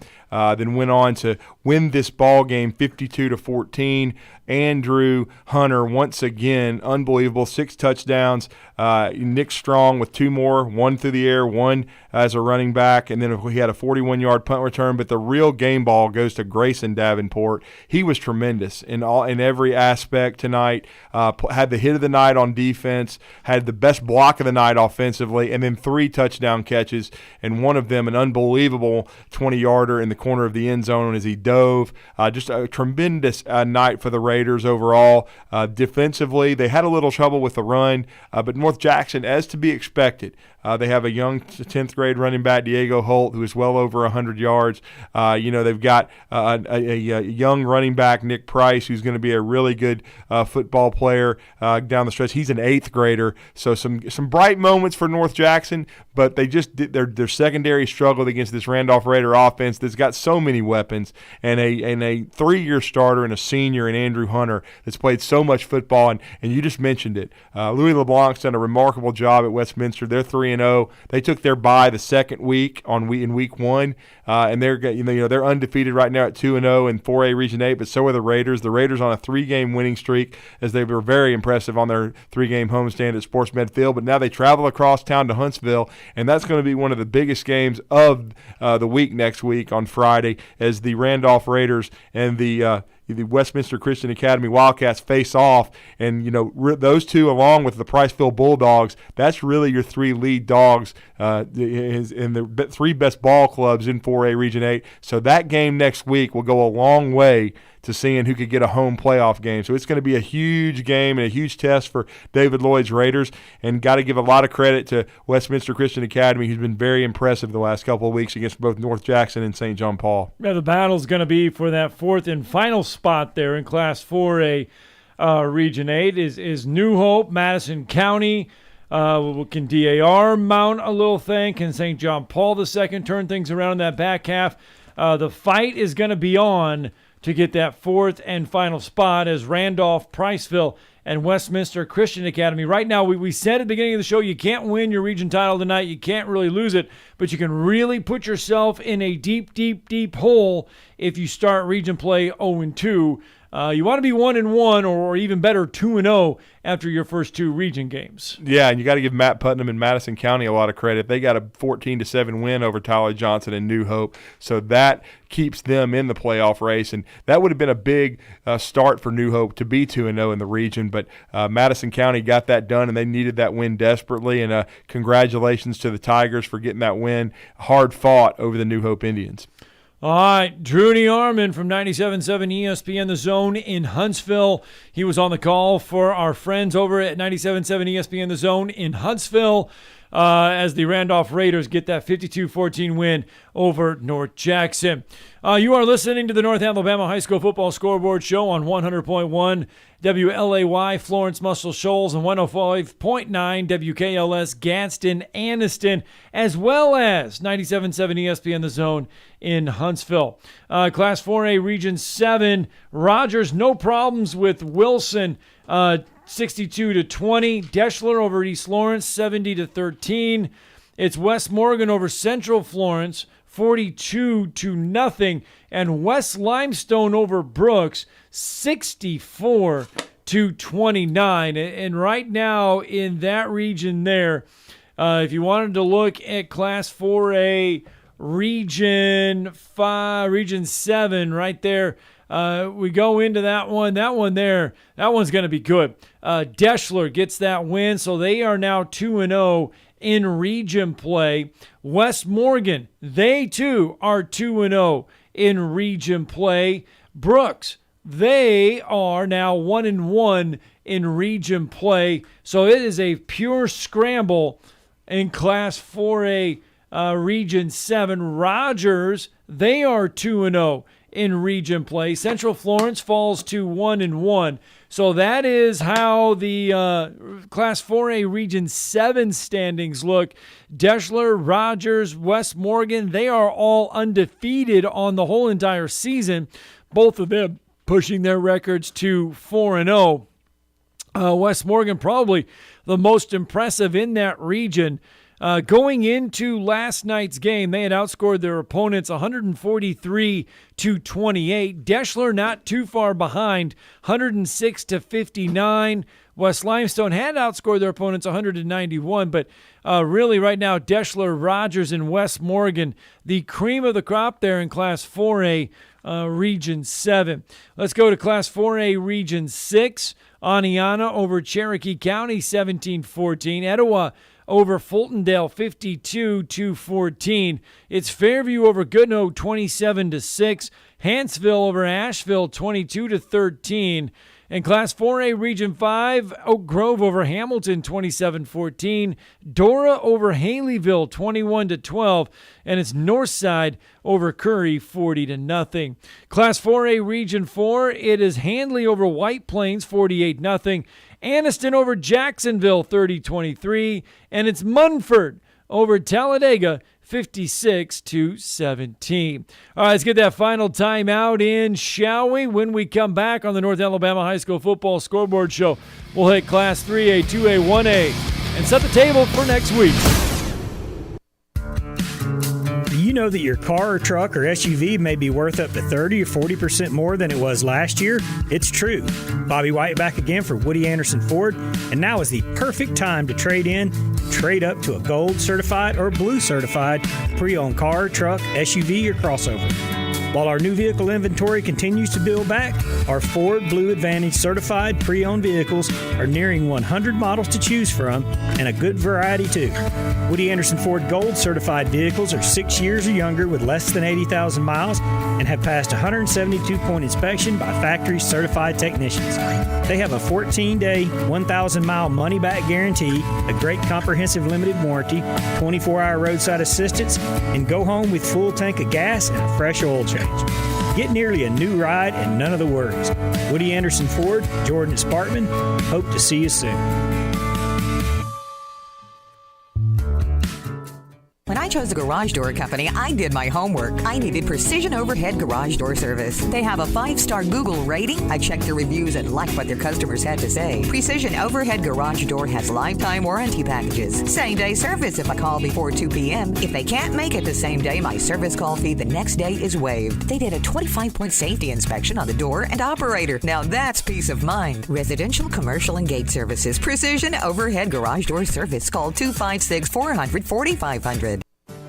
then went on to win this ball game 52-14. Andrew Hunter, once again, unbelievable, 6 touchdowns. Nick Strong with 2 more, 1 through the air, 1 as a running back, and then he had a 41-yard punt return. But the real game ball goes to Grayson Davenport. He was tremendous in every aspect tonight. Had the hit of the night on defense, had the best block of the night offensively, and then 3 touchdown catches, and one of them an unbelievable 20-yarder in the corner of the end zone as he dove. Just a tremendous night for the Raiders overall. Defensively, they had a little trouble with the run, but North Jackson, as to be expected, they have a young 10th grade running back, Diego Holt, who is well over 100 yards. They've got a young running back, Nick Price, who's going to be a really good football player down the stretch. He's an 8th grader, so some bright moments for North Jackson, but they just did their secondary struggled against this Randolph Raider offense that's got so many weapons, and a 3-year starter and a senior in Andrew Hunter that's played so much football, and you just mentioned it. Louis LeBlanc's done a remarkable job at Westminster. They're 3-0. They took their bye the second week in week 1, and they're undefeated right now at 2-0 in 4A Region 8. But so are the Raiders. The Raiders on a 3-game winning streak, as they were very impressive on their 3-game homestand at Sports Med Field. But now they travel across town to Huntsville, and that's going to be one of the biggest games of the week next week on Friday, as the Randolph Raiders and the Westminster Christian Academy Wildcats face off, and those two, along with the Priceville Bulldogs, that's really your 3 lead dogs in the 3 best ball clubs in 4A Region 8. So that game next week will go a long way to seeing who could get a home playoff game. So it's going to be a huge game and a huge test for David Lloyd's Raiders, and got to give a lot of credit to Westminster Christian Academy, who's been very impressive the last couple of weeks against both North Jackson and St. John Paul. Yeah, the battle's going to be for that 4th and final spot there in Class 4A Region 8 is New Hope, Madison County. Can DAR mount a little thing? Can St. John Paul II turn things around in that back half? The fight is going to be on to get that 4th and final spot, as Randolph, Priceville, and Westminster Christian Academy. Right now, we said at the beginning of the show, you can't win your region title tonight. You can't really lose it, but you can really put yourself in a deep, deep, deep hole if you start region play 0-2. You want to be 1-1 or even better 2-0 after your first 2 region games. Yeah, and you got to give Matt Putnam and Madison County a lot of credit. They got a 14-7 win over Tyler Johnson and New Hope, so that keeps them in the playoff race. And that would have been a big start for New Hope to be 2-0 in the region, but Madison County got that done, and they needed that win desperately. And congratulations to the Tigers for getting that win, hard fought over the New Hope Indians. All right, Drudy Armand from 97.7 ESPN The Zone in Huntsville. He was on the call for our friends over at 97.7 ESPN The Zone in Huntsville as the Randolph Raiders get that 52-14 win over North Jackson. You are listening to the North Alabama High School Football Scoreboard Show on 100.1 WLAY Florence Muscle Shoals and 105.9 WKLS Gadsden Anniston, as well as 97.7 ESPN The Zone in Huntsville. Class 4A Region 7, Rogers, no problems with Wilson, 62-20. Deschler over East Lawrence, 70-13. It's West Morgan over Central Florence, 42-0, and West Limestone over Brooks, 64-29. And right now in that region there, if you wanted to look at Class 4A Region 5, Region 7 right there, we go into that one. That one's going to be good. Deschler gets that win, so they are now 2-0 in region play. West Morgan, they too are 2-0 in region play. Brooks, they are now 1-1 in region play. So it is a pure scramble in Class 4A Region 7. Rogers, they are 2-0 in region play. Central Florence falls to 1-1. So that is how the Class 4A Region 7 standings look. Deschler, Rogers, West Morgan, they are all undefeated on the whole entire season. Both of them pushing their records to 4-0. West Morgan probably the most impressive in that region. Going into last night's game, they had outscored their opponents 143-28. Deschler not too far behind, 106-59. West Limestone had outscored their opponents 191, but really right now, Deschler, Rogers, and West Morgan, the cream of the crop there in Class 4A Region 7. Let's go to Class 4A Region 6. Aniana over Cherokee County, 17-14. Etowah over Fultondale, 52-14. It's Fairview over Goodnoe, 27-6. Hanceville over Asheville, 22-13. In Class 4A Region 5, Oak Grove over Hamilton, 27-14. Dora over Haleyville, 21-12. And it's Northside over Curry, 40-0. Class 4A Region 4, it is Handley over White Plains, 48-0. Anniston over Jacksonville, 30-23. And it's Munford over Talladega, 56-17. All right, let's get that final timeout in, shall we? When we come back on the North Alabama High School Football Scoreboard Show, we'll hit Class 3A, 2A, 1A, and set the table for next week. Do you know that your car or truck or SUV may be worth up to 30 or 40% more than it was last year? It's true. Bobby White back again for Woody Anderson Ford, and now is the perfect time to trade in, trade up to a gold certified or blue certified pre-owned car, truck, SUV, or crossover. While our new vehicle inventory continues to build back, our Ford Blue Advantage certified pre-owned vehicles are nearing 100 models to choose from, and a good variety too. Woody Anderson Ford Gold certified vehicles are 6 years or younger with less than 80,000 miles and have passed 172-point inspection by factory certified technicians. They have a 14-day, 1,000-mile money-back guarantee, a great comprehensive limited warranty, 24-hour roadside assistance, and go home with full tank of gas and a fresh oil change. Get nearly a new ride and none of the worries. Woody Anderson Ford, Jordan Spartman, hope to see you soon. When I chose a garage door company, I did my homework. I needed Precision Overhead Garage Door Service. They have a 5-star Google rating. I checked their reviews and liked what their customers had to say. Precision Overhead Garage Door has lifetime warranty packages. Same-day service if I call before 2 p.m. If they can't make it the same day, my service call fee the next day is waived. They did a 25-point safety inspection on the door and operator. Now that's peace of mind. Residential, commercial, and gate services. Precision Overhead Garage Door Service. Call 256-400-4500.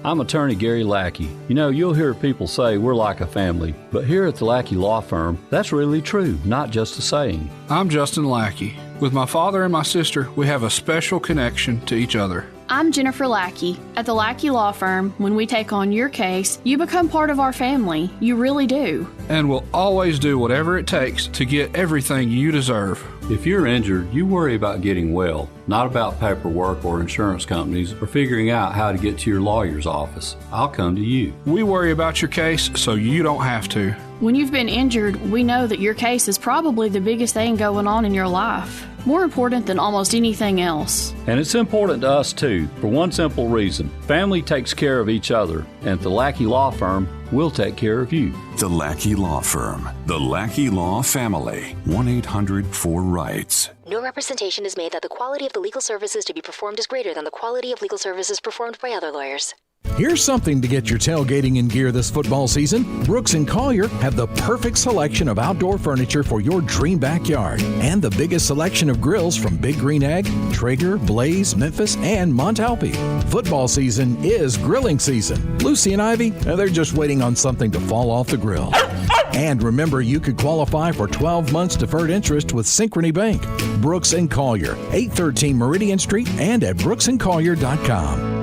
I'm attorney Gary Lackey. You know, you'll hear people say we're like a family, but here at the Lackey Law Firm, that's really true, not just a saying. I'm Justin Lackey. With my father and my sister, we have a special connection to each other. I'm Jennifer Lackey. At the Lackey Law Firm, when we take on your case, you become part of our family. You really do. And we'll always do whatever it takes to get everything you deserve. If you're injured, you worry about getting well, not about paperwork or insurance companies or figuring out how to get to your lawyer's office. I'll come to you. We worry about your case so you don't have to. When you've been injured, we know that your case is probably the biggest thing going on in your life. More important than almost anything else. And it's important to us too, for one simple reason. Family takes care of each other, and at the Lackey Law Firm, we'll take care of you. The Lackey Law Firm. The Lackey Law Family. 1-800-4RIGHTS. No representation is made that the quality of the legal services to be performed is greater than the quality of legal services performed by other lawyers. Here's something to get your tailgating in gear this football season. Brooks & Collier have the perfect selection of outdoor furniture for your dream backyard and the biggest selection of grills from Big Green Egg, Traeger, Blaze, Memphis, and Montalpi. Football season is grilling season. Lucy and Ivy, they're just waiting on something to fall off the grill. And remember, you could qualify for 12 months deferred interest with Synchrony Bank. Brooks & Collier, 813 Meridian Street and at brooksandcollier.com.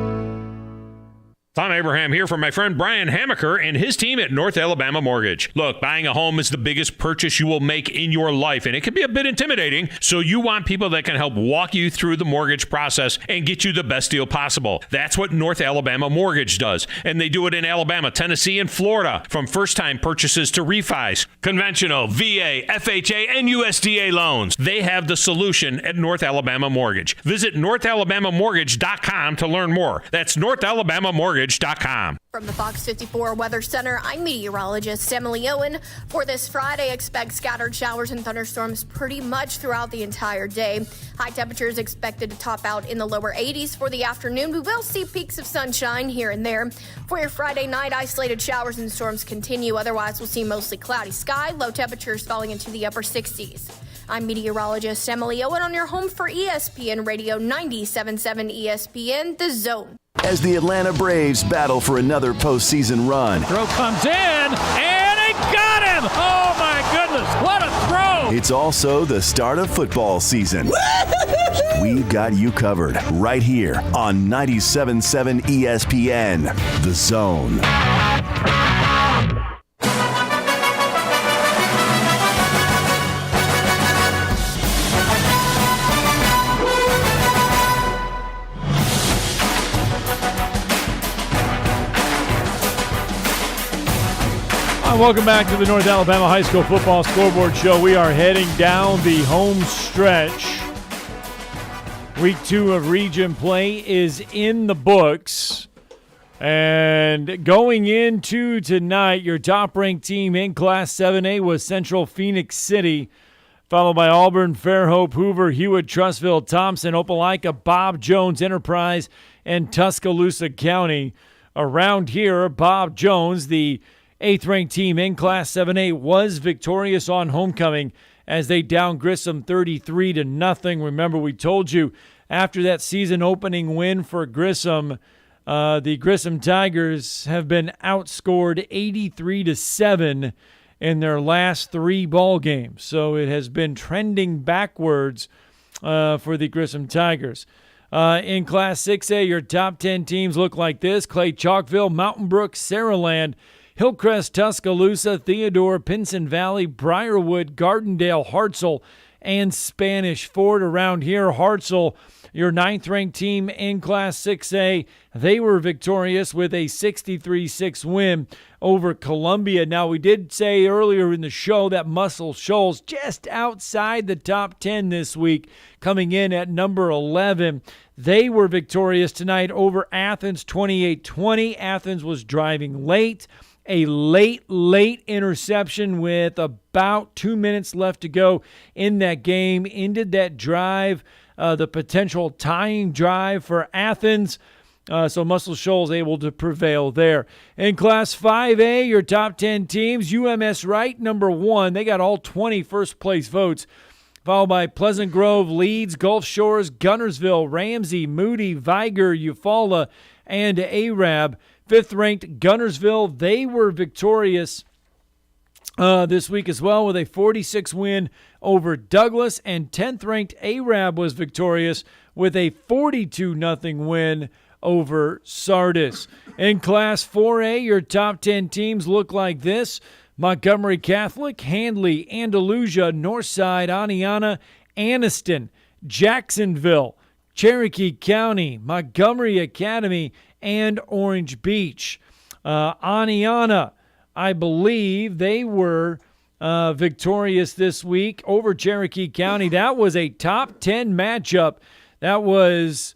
Tom Abraham here from my friend Brian Hamaker and his team at North Alabama Mortgage. Look, buying a home is the biggest purchase you will make in your life, and it can be a bit intimidating, so you want people that can help walk you through the mortgage process and get you the best deal possible. That's what North Alabama Mortgage does, and they do it in Alabama, Tennessee, and Florida, from first-time purchases to refis, conventional, VA, FHA, and USDA loans. They have the solution at North Alabama Mortgage. Visit NorthAlabamaMortgage.com to learn more. That's NorthAlabamaMortgage.com. From the Fox 54 Weather Center, I'm meteorologist Emily Owen. For this Friday, expect scattered showers and thunderstorms pretty much throughout the entire day. High temperatures expected to top out in the lower 80s for the afternoon. We will see peaks of sunshine here and there. For your Friday night, isolated showers and storms continue. Otherwise, we'll see mostly cloudy sky, low temperatures falling into the upper 60s. I'm meteorologist Emily Owen on your home for ESPN Radio 97.7 ESPN, The Zone. As the Atlanta Braves battle for another postseason run. Throw comes in, and he got him! Oh, my goodness, what a throw! It's also the start of football season. We've got you covered right here on 97.7 ESPN, The Zone. Welcome back to the North Alabama High School Football Scoreboard Show. We are heading down the home stretch. Week 2 of region play is in the books. And going into tonight, your top-ranked team in Class 7A was Central Phoenix City, followed by Auburn, Fairhope, Hoover, Hewitt, Trussville, Thompson, Opelika, Bob Jones, Enterprise, and Tuscaloosa County. Around here, Bob Jones, the 8th-ranked team in Class 7A, was victorious on homecoming as they downed Grissom 33-0. Remember, we told you after that season-opening win for Grissom, the Grissom Tigers have been outscored 83-7 in their last 3 ball games. So it has been trending backwards for the Grissom Tigers. In Class 6A, your top 10 teams look like this: Clay Chalkville, Mountain Brook, Saraland, Hillcrest, Tuscaloosa, Theodore, Pinson Valley, Briarwood, Gardendale, Hartselle, and Spanish Fort. Around here, Hartselle, your 9th-ranked team in Class 6A, they were victorious with a 63-6 win over Columbia. Now, we did say earlier in the show that Muscle Shoals just outside the top 10 this week, coming in at number 11. They were victorious tonight over Athens 28-20. Athens was driving late. A late interception with about 2 minutes left to go in that game ended that drive, the potential tying drive for Athens. So Muscle Shoals able to prevail there. In Class 5A, your top 10 teams, UMS Wright, number 1. They got all 20 first-place votes, followed by Pleasant Grove, Leeds, Gulf Shores, Gunnersville, Ramsey, Moody, Viger, Eufaula, and Arab. 5th-ranked Gunnersville, they were victorious this week as well with a 46 win over Douglas, and 10th-ranked Arab was victorious with a 42-0 win over Sardis. In Class 4A, your top 10 teams look like this: Montgomery Catholic, Handley, Andalusia, Northside, Aniana, Anniston, Jacksonville, Cherokee County, Montgomery Academy, and Orange Beach. Aniana, I believe they were victorious this week over Cherokee County. That was a top 10 matchup. That was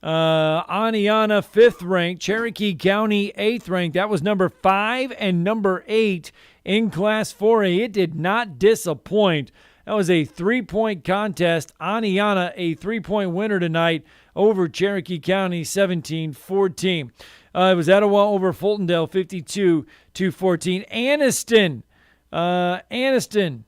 Aniana 5th ranked, Cherokee County 8th ranked. That was number 5 and number 8 in Class 4A. It did not disappoint. That was a 3-point contest. Aniana, a 3-point winner tonight over Cherokee County, 17-14. It was Etowah over Fultondale, 52-14. Anniston,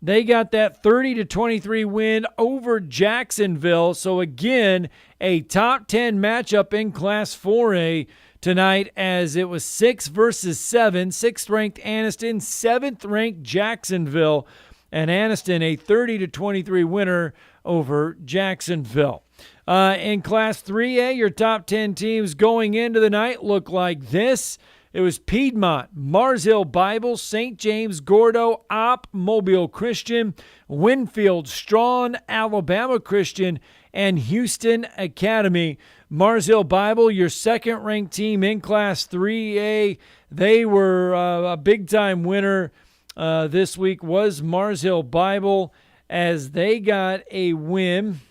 they got that 30-23 win over Jacksonville. So again, a top 10 matchup in Class 4A tonight, as it was 6 versus 7. 6th-ranked Anniston, 7th-ranked Jacksonville, and Anniston a 30-23 winner over Jacksonville. In Class 3A, your top 10 teams going into the night look like this. It was Piedmont, Mars Hill Bible, St. James, Gordo, Opp, Mobile Christian, Winfield, Strawn, Alabama Christian, and Houston Academy. Mars Hill Bible, your second-ranked team in Class 3A. They were a big-time winner this week was Mars Hill Bible, as they got a win.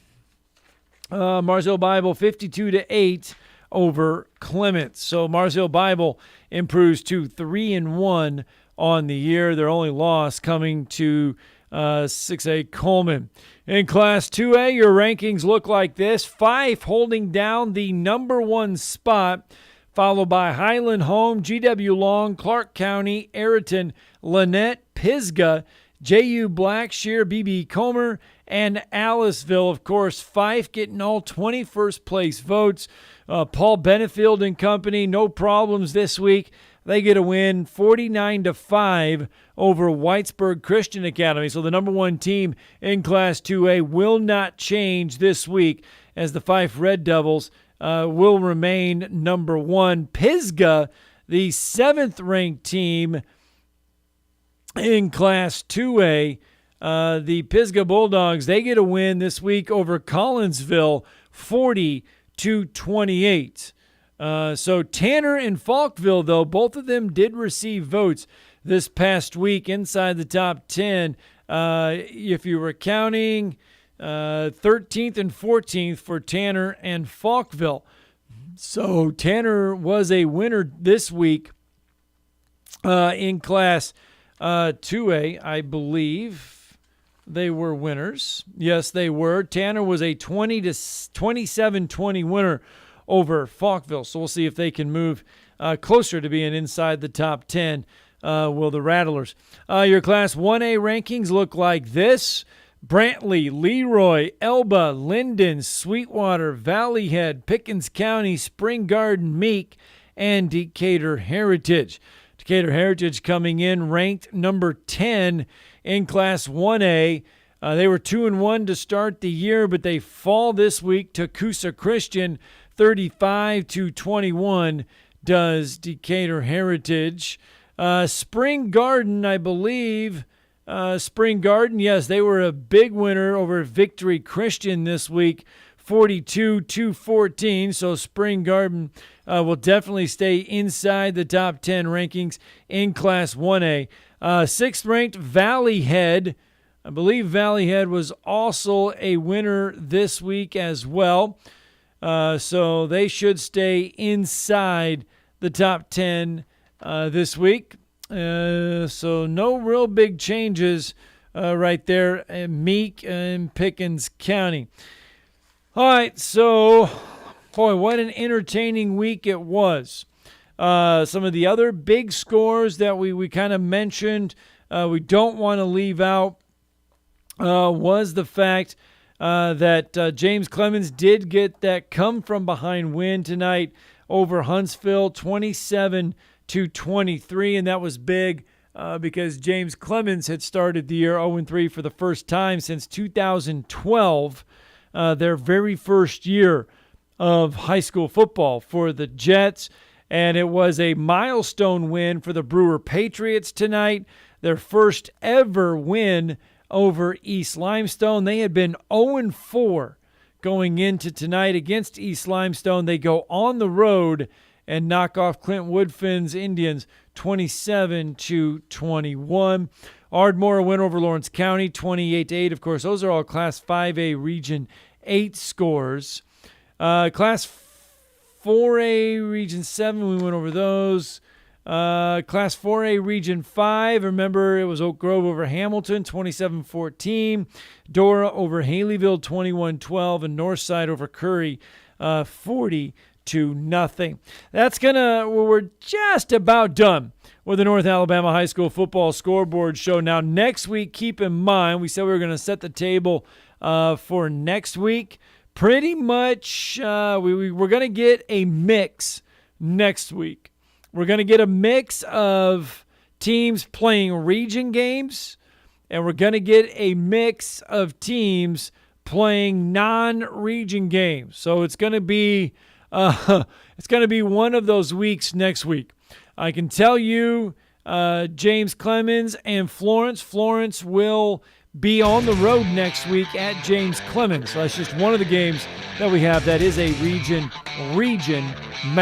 Mars Hill Bible 52-8 over Clements. So Mars Hill Bible improves to 3-1 on the year. Their only loss coming to 6A Coleman. In Class 2A, your rankings look like this. Fife holding down the number 1 spot, followed by Highland Home, GW Long, Clark County, Ayrton, Lynette, Pisgah, J.U. Blackshear, BB Comer, and Aliceville. Of course, Fife getting all 21st place votes. Paul Benefield and company, no problems this week. They get a win 49-5 over Whitesburg Christian Academy. So the number 1 team in Class 2A will not change this week, as the Fife Red Devils will remain number 1. Pisgah, the 7th-ranked team in Class 2A, the Pisgah Bulldogs, they get a win this week over Collinsville, 40-28. So Tanner and Falkville, though, both of them did receive votes this past week inside the top 10. If you were counting 13th and 14th for Tanner and Falkville. So Tanner was a winner this week in Class 2A, I believe. They were winners. Yes, they were. Tanner was a 27-20 winner over Falkville. So we'll see if they can move closer to being inside the top 10, will the Rattlers. Your Class 1A rankings look like this. Brantley, Leroy, Elba, Linden, Sweetwater, Valley Head, Pickens County, Spring Garden, Meek, and Decatur Heritage. Decatur Heritage coming in ranked number 10 in Class 1A. They were 2-1 to start the year, but they fall this week to Coosa Christian, 35-21 does Decatur Heritage. Spring Garden, I believe. Spring Garden, yes, they were a big winner over Victory Christian this week, 42-14. So Spring Garden will definitely stay inside the top 10 rankings in Class 1A. 6th-ranked Valley Head. I believe Valley Head was also a winner this week as well. So they should stay inside the top 10 this week. So no real big changes right there in Meek and Pickens County. All right, so, boy, what an entertaining week it was. Some of the other big scores that we kind of mentioned, we don't want to leave out, was the fact that James Clemens did get that come-from-behind win tonight over Huntsville, 27-23, and that was big because James Clemens had started the year 0-3 for the first time since 2012, their very first year of high school football for the Jets. And it was a milestone win for the Brewer Patriots tonight, their first ever win over East Limestone. They had been 0-4 going into tonight against East Limestone. They go on the road and knock off Clint Woodfin's Indians 27-21. Ardmore win over Lawrence County 28-8. Of course, those are all Class 5A Region 8 scores. Class 4A Region 7, we went over those. Class 4A Region 5, remember it was Oak Grove over Hamilton, 27-14. Dora over Haleyville, 21-12. And Northside over Curry, 40-21. 2-0. We're just about done with the North Alabama High School Football Scoreboard Show. Now, next week, keep in mind, we said we were going to set the table for next week. Pretty much, we're going to get a mix next week. We're going to get a mix of teams playing region games, and we're going to get a mix of teams playing non-region games. So it's going to be one of those weeks next week. I can tell you, James Clemens and Florence will be on the road next week at James Clemens. So that's just one of the games that we have that is a region match.